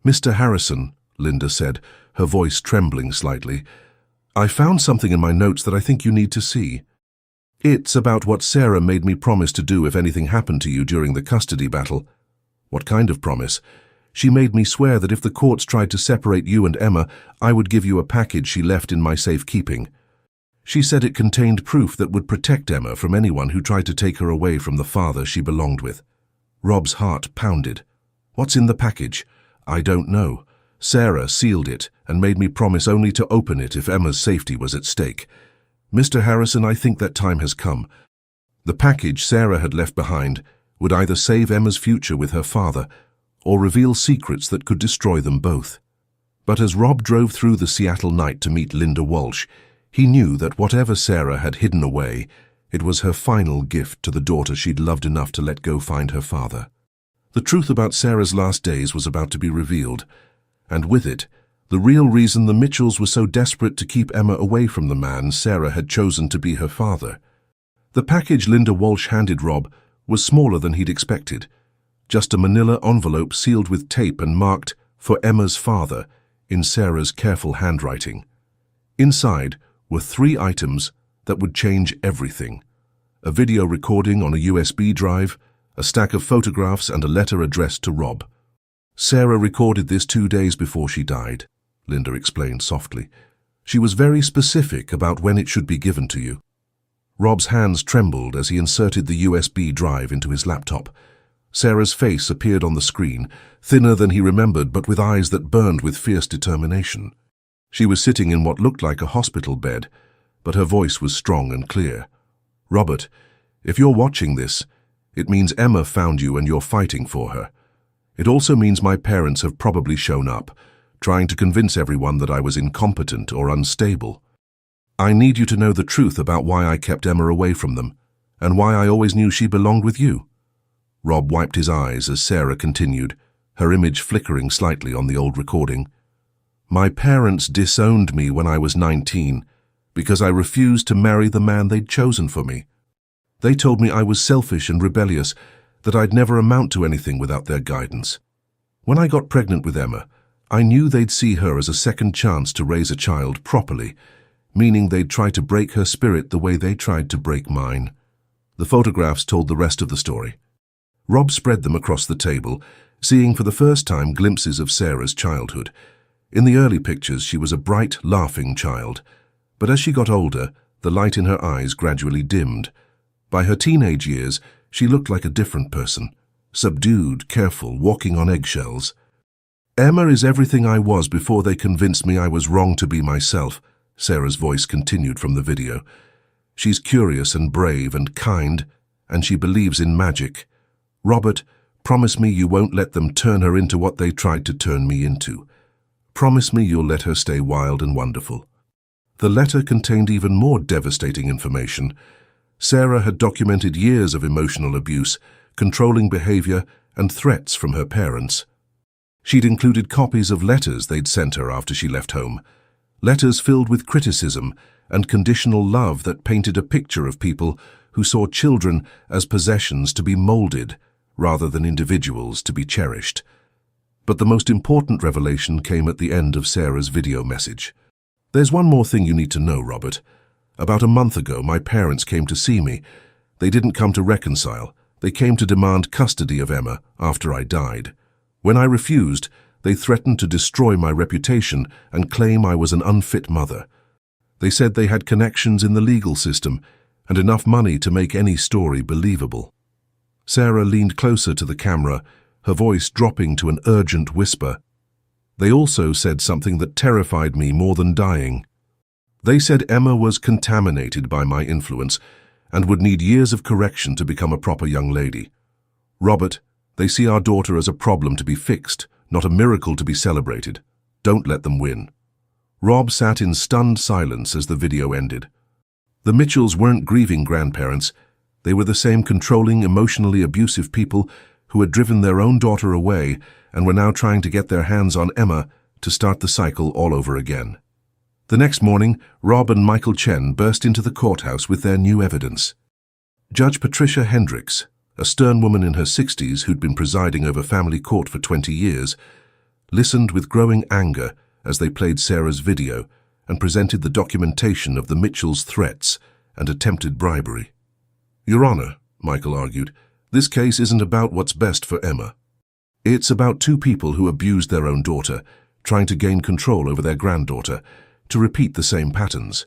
"Mr. Harrison," Linda said, her voice trembling slightly, "I found something in my notes that I think you need to see. It's about what Sarah made me promise to do if anything happened to you during the custody battle." "What kind of promise?" "She made me swear that if the courts tried to separate you and Emma, I would give you a package she left in my safekeeping. She said it contained proof that would protect Emma from anyone who tried to take her away from the father she belonged with." Rob's heart pounded. "What's in the package?" "I don't know. Sarah sealed it and made me promise only to open it if Emma's safety was at stake. Mr. Harrison, I think that time has come. The package Sarah had left behind would either save Emma's future with her father or reveal secrets that could destroy them both." But as Rob drove through the Seattle night to meet Linda Walsh, he knew that whatever Sarah had hidden away, it was her final gift to the daughter she'd loved enough to let go find her father. The truth about Sarah's last days was about to be revealed, and with it, the real reason the Mitchells were so desperate to keep Emma away from the man Sarah had chosen to be her father. The package Linda Walsh handed Rob was smaller than he'd expected, just a manila envelope sealed with tape and marked, "For Emma's father," in Sarah's careful handwriting. Inside were 3 items that would change everything: a video recording on a USB drive, a stack of photographs, and a letter addressed to Rob. "Sarah recorded this 2 days before she died," Linda explained softly. "She was very specific about when it should be given to you." Rob's hands trembled as he inserted the USB drive into his laptop. Sarah's face appeared on the screen, thinner than he remembered but with eyes that burned with fierce determination. She was sitting in what looked like a hospital bed, but her voice was strong and clear. "Robert, if you're watching this, it means Emma found you and you're fighting for her. It also means my parents have probably shown up, trying to convince everyone that I was incompetent or unstable. I need you to know the truth about why I kept Emma away from them, and why I always knew she belonged with you." Rob wiped his eyes as Sarah continued, her image flickering slightly on the old recording. "My parents disowned me when I was 19 because I refused to marry the man they'd chosen for me. They told me I was selfish and rebellious, that I'd never amount to anything without their guidance. When I got pregnant with Emma, I knew they'd see her as a second chance to raise a child properly, meaning they'd try to break her spirit the way they tried to break mine." The photographs told the rest of the story. Rob spread them across the table, seeing for the first time glimpses of Sarah's childhood. In the early pictures, she was a bright, laughing child. But as she got older, the light in her eyes gradually dimmed. By her teenage years, she looked like a different person, subdued, careful, walking on eggshells. "Emma is everything I was before they convinced me I was wrong to be myself," Sarah's voice continued from the video. "She's curious and brave and kind, and she believes in magic. Robert, promise me you won't let them turn her into what they tried to turn me into. Promise me you'll let her stay wild and wonderful." The letter contained even more devastating information. Sarah had documented years of emotional abuse, controlling behavior, and threats from her parents. She'd included copies of letters they'd sent her after she left home, letters filled with criticism and conditional love that painted a picture of people who saw children as possessions to be molded rather than individuals to be cherished. But the most important revelation came at the end of Sarah's video message. "There's one more thing you need to know, Robert. About a month ago, my parents came to see me. They didn't come to reconcile. They came to demand custody of Emma after I died. When I refused, they threatened to destroy my reputation and claim I was an unfit mother. They said they had connections in the legal system and enough money to make any story believable." Sarah leaned closer to the camera, her voice dropping to an urgent whisper. "They also said something that terrified me more than dying. They said Emma was contaminated by my influence and would need years of correction to become a proper young lady. Robert, they see our daughter as a problem to be fixed, not a miracle to be celebrated. Don't let them win." Rob sat in stunned silence as the video ended. The Mitchells weren't grieving grandparents. They were the same controlling, emotionally abusive people who had driven their own daughter away and were now trying to get their hands on Emma to start the cycle all over again. The next morning, Rob and Michael Chen burst into the courthouse with their new evidence. Judge Patricia Hendricks, a stern woman in her 60s who'd been presiding over family court for 20 years, listened with growing anger as they played Sarah's video and presented the documentation of the Mitchells' threats and attempted bribery. "Your Honor," Michael argued, "this case isn't about what's best for Emma. It's about two people who abused their own daughter, trying to gain control over their granddaughter, to repeat the same patterns."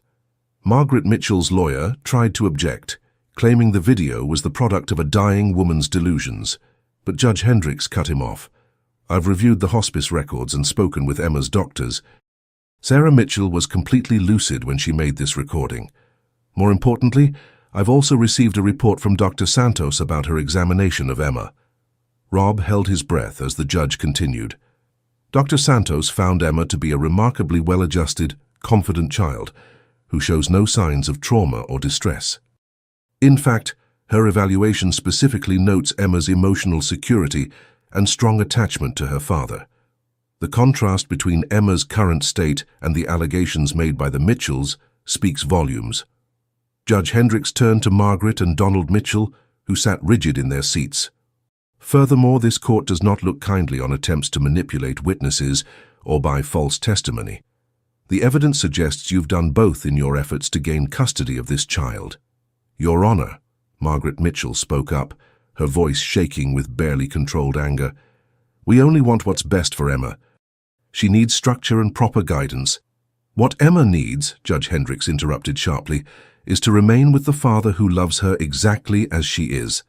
Margaret Mitchell's lawyer tried to object, claiming the video was the product of a dying woman's delusions, but Judge Hendricks cut him off. "I've reviewed the hospice records and spoken with Emma's doctors. Sarah Mitchell was completely lucid when she made this recording. More importantly, I've also received a report from Dr. Santos about her examination of Emma." Rob held his breath as the judge continued. Dr. Santos found Emma to be a remarkably well-adjusted, confident child who shows no signs of trauma or distress. In fact, her evaluation specifically notes Emma's emotional security and strong attachment to her father. The contrast between Emma's current state and the allegations made by the Mitchells speaks volumes. Judge Hendricks turned to Margaret and Donald Mitchell, who sat rigid in their seats. "Furthermore, this court does not look kindly on attempts to manipulate witnesses or by false testimony. The evidence suggests you've done both in your efforts to gain custody of this child." "Your Honor," Margaret Mitchell spoke up, her voice shaking with barely controlled anger, "we only want what's best for Emma. She needs structure and proper guidance." "What Emma needs," Judge Hendricks interrupted sharply, "is to remain with the father who loves her exactly as she is.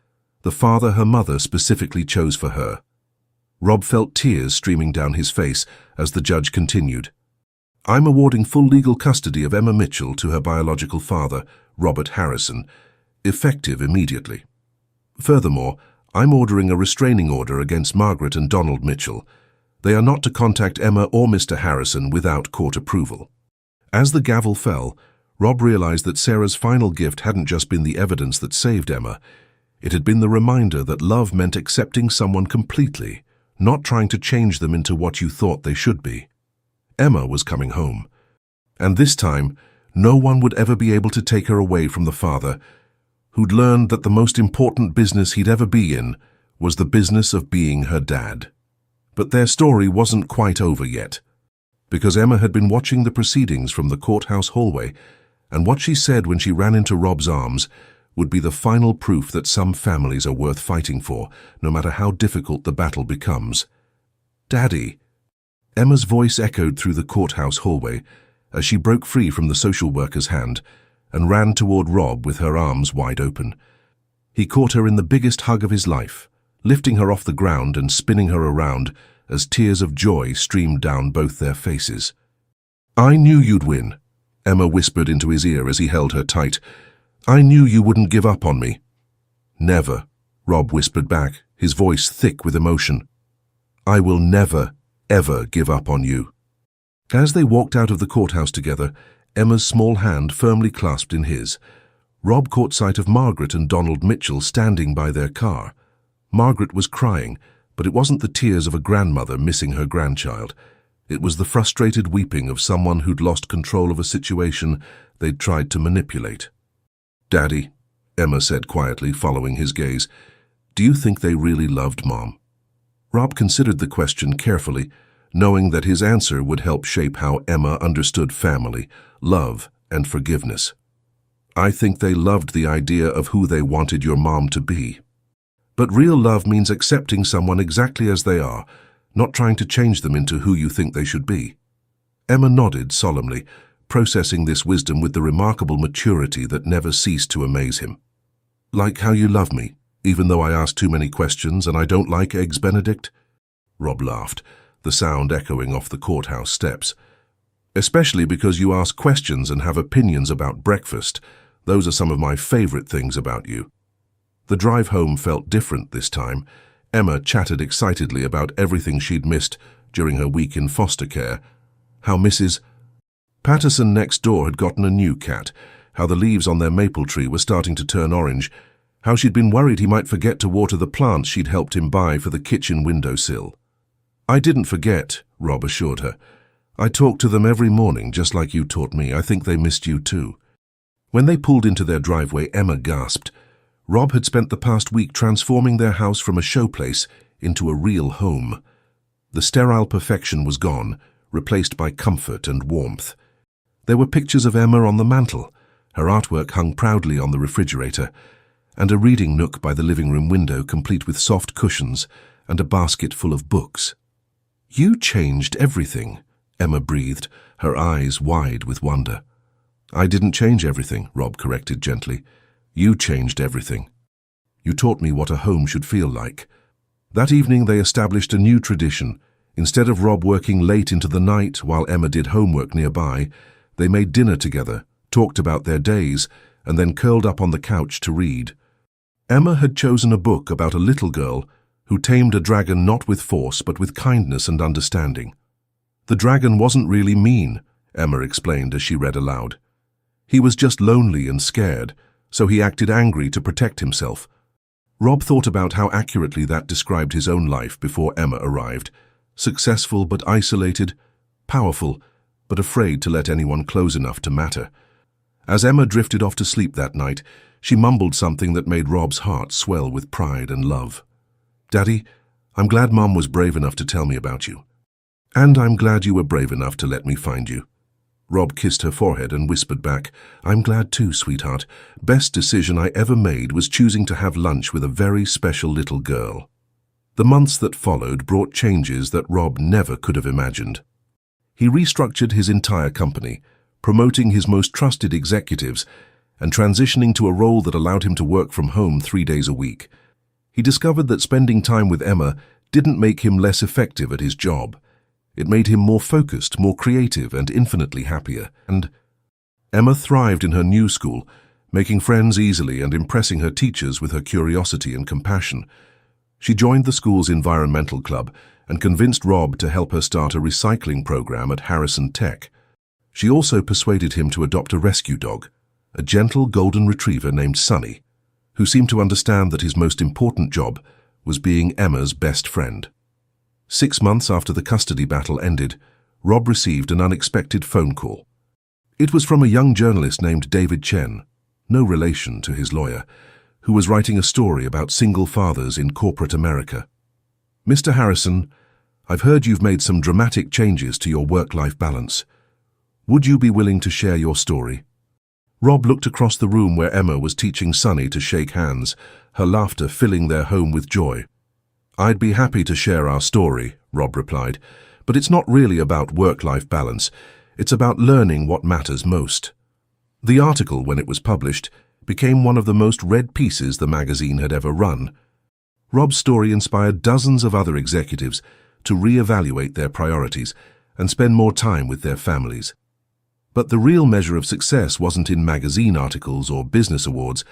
the father her mother specifically chose for her. Rob felt tears streaming down his face as the judge continued. I'm awarding full legal custody of Emma Mitchell to her biological father, Robert Harrison, effective immediately. Furthermore, I'm ordering a restraining order against Margaret and Donald Mitchell. They are not to contact Emma or Mr. Harrison without court approval. As the gavel fell, Rob realized that Sarah's final gift hadn't just been the evidence that saved Emma. It had been the reminder that love meant accepting someone completely, not trying to change them into what you thought they should be. Emma was coming home. And this time, no one would ever be able to take her away from the father, who'd learned that the most important business he'd ever be in was the business of being her dad. But their story wasn't quite over yet, because Emma had been watching the proceedings from the courthouse hallway, and what she said when she ran into Rob's arms would be the final proof that some families are worth fighting for, no matter how difficult the battle becomes. "Daddy." Emma's voice echoed through the courthouse hallway as she broke free from the social worker's hand and ran toward Rob with her arms wide open. He caught her in the biggest hug of his life, lifting her off the ground and spinning her around as tears of joy streamed down both their faces. "I knew you'd win," Emma whispered into his ear as he held her tight. "I knew you wouldn't give up on me." "Never," Rob whispered back, his voice thick with emotion. "I will never, ever give up on you." As they walked out of the courthouse together, Emma's small hand firmly clasped in his, Rob caught sight of Margaret and Donald Mitchell standing by their car. Margaret was crying, but it wasn't the tears of a grandmother missing her grandchild. It was the frustrated weeping of someone who'd lost control of a situation they'd tried to manipulate. "Daddy," Emma said quietly, following his gaze, "do you think they really loved Mom?" Rob considered the question carefully, knowing that his answer would help shape how Emma understood family, love, and forgiveness. "I think they loved the idea of who they wanted your mom to be. But real love means accepting someone exactly as they are, not trying to change them into who you think they should be." Emma nodded solemnly, processing this wisdom with the remarkable maturity that never ceased to amaze him. "Like how you love me, even though I ask too many questions and I don't like Eggs Benedict?" Rob laughed, the sound echoing off the courthouse steps. "Especially because you ask questions and have opinions about breakfast. Those are some of my favorite things about you." The drive home felt different this time. Emma chatted excitedly about everything she'd missed during her week in foster care. How Mrs. Patterson next door had gotten a new cat, how the leaves on their maple tree were starting to turn orange, how she'd been worried he might forget to water the plants she'd helped him buy for the kitchen windowsill. "I didn't forget," Rob assured her. "I talk to them every morning, just like you taught me. I think they missed you too." When they pulled into their driveway, Emma gasped. Rob had spent the past week transforming their house from a showplace into a real home. The sterile perfection was gone, replaced by comfort and warmth. There were pictures of Emma on the mantel, her artwork hung proudly on the refrigerator, and a reading nook by the living room window complete with soft cushions and a basket full of books. "You changed everything," Emma breathed, her eyes wide with wonder. "I didn't change everything," Rob corrected gently. "You changed everything. You taught me what a home should feel like." That evening they established a new tradition. Instead of Rob working late into the night while Emma did homework nearby, they made dinner together, talked about their days, and then curled up on the couch to read. Emma had chosen a book about a little girl who tamed a dragon not with force but with kindness and understanding. "The dragon wasn't really mean," Emma explained as she read aloud. "He was just lonely and scared, so he acted angry to protect himself." Rob thought about how accurately that described his own life before Emma arrived. Successful but isolated, powerful but afraid to let anyone close enough to matter. As Emma drifted off to sleep that night, she mumbled something that made Rob's heart swell with pride and love. "Daddy, I'm glad Mom was brave enough to tell me about you. And I'm glad you were brave enough to let me find you." Rob kissed her forehead and whispered back, "I'm glad too, sweetheart. Best decision I ever made was choosing to have lunch with a very special little girl." The months that followed brought changes that Rob never could have imagined. He restructured his entire company, promoting his most trusted executives and transitioning to a role that allowed him to work from home 3 days a week. He discovered that spending time with Emma didn't make him less effective at his job. It made him more focused, more creative, and infinitely happier. And Emma thrived in her new school, making friends easily and impressing her teachers with her curiosity and compassion. She joined the school's environmental club and convinced Rob to help her start a recycling program at Harrison Tech. She also persuaded him to adopt a rescue dog, a gentle golden retriever named Sunny, who seemed to understand that his most important job was being Emma's best friend. 6 months after the custody battle ended, Rob received an unexpected phone call. It was from a young journalist named David Chen, no relation to his lawyer, who was writing a story about single fathers in corporate America. "Mr. Harrison, I've heard you've made some dramatic changes to your work-life balance. Would you be willing to share your story?" Rob looked across the room where Emma was teaching Sunny to shake hands, her laughter filling their home with joy. "I'd be happy to share our story," Rob replied, "but it's not really about work-life balance. It's about learning what matters most." The article, when it was published, became one of the most read pieces the magazine had ever run. Rob's story inspired dozens of other executives to re-evaluate their priorities and spend more time with their families. But the real measure of success wasn't in magazine articles or business awards.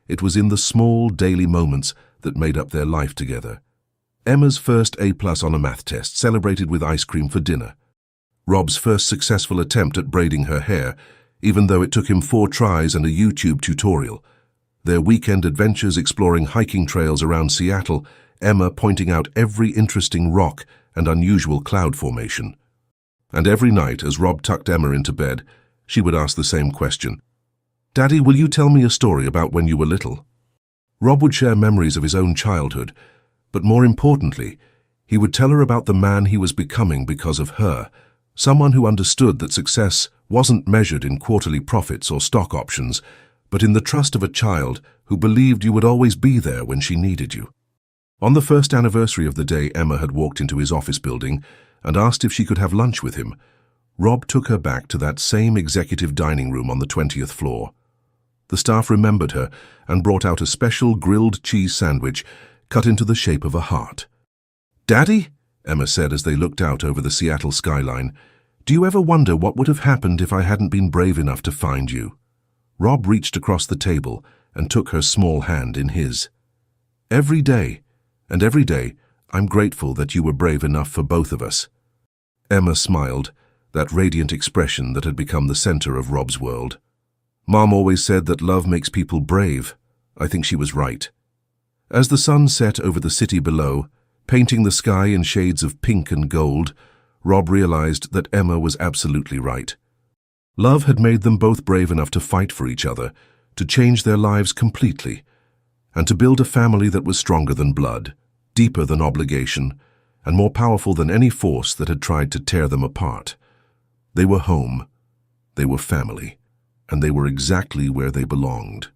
It was in the small daily moments that made up their life together. Emma's first A+ on a math test, celebrated with ice cream for dinner. Rob's first successful attempt at braiding her hair, even though it took him 4 tries and a YouTube tutorial. Their weekend adventures exploring hiking trails around Seattle, Emma pointing out every interesting rock and unusual cloud formation. And every night, as Rob tucked Emma into bed, she would ask the same question. "Daddy, will you tell me a story about when you were little?" Rob would share memories of his own childhood, but more importantly, he would tell her about the man he was becoming because of her, someone who understood that success wasn't measured in quarterly profits or stock options, but in the trust of a child who believed you would always be there when she needed you. On the first anniversary of the day Emma had walked into his office building and asked if she could have lunch with him, Rob took her back to that same executive dining room on the 20th floor. The staff remembered her and brought out a special grilled cheese sandwich cut into the shape of a heart. "Daddy," Emma said as they looked out over the Seattle skyline, "do you ever wonder what would have happened if I hadn't been brave enough to find you?" Rob reached across the table and took her small hand in his. Every day, I'm grateful that you were brave enough for both of us." Emma smiled, that radiant expression that had become the center of Rob's world. "Mom always said that love makes people brave. I think she was right." As the sun set over the city below, painting the sky in shades of pink and gold, Rob realized that Emma was absolutely right. Love had made them both brave enough to fight for each other, to change their lives completely, and to build a family that was stronger than blood, deeper than obligation, and more powerful than any force that had tried to tear them apart. They were home, they were family, and they were exactly where they belonged.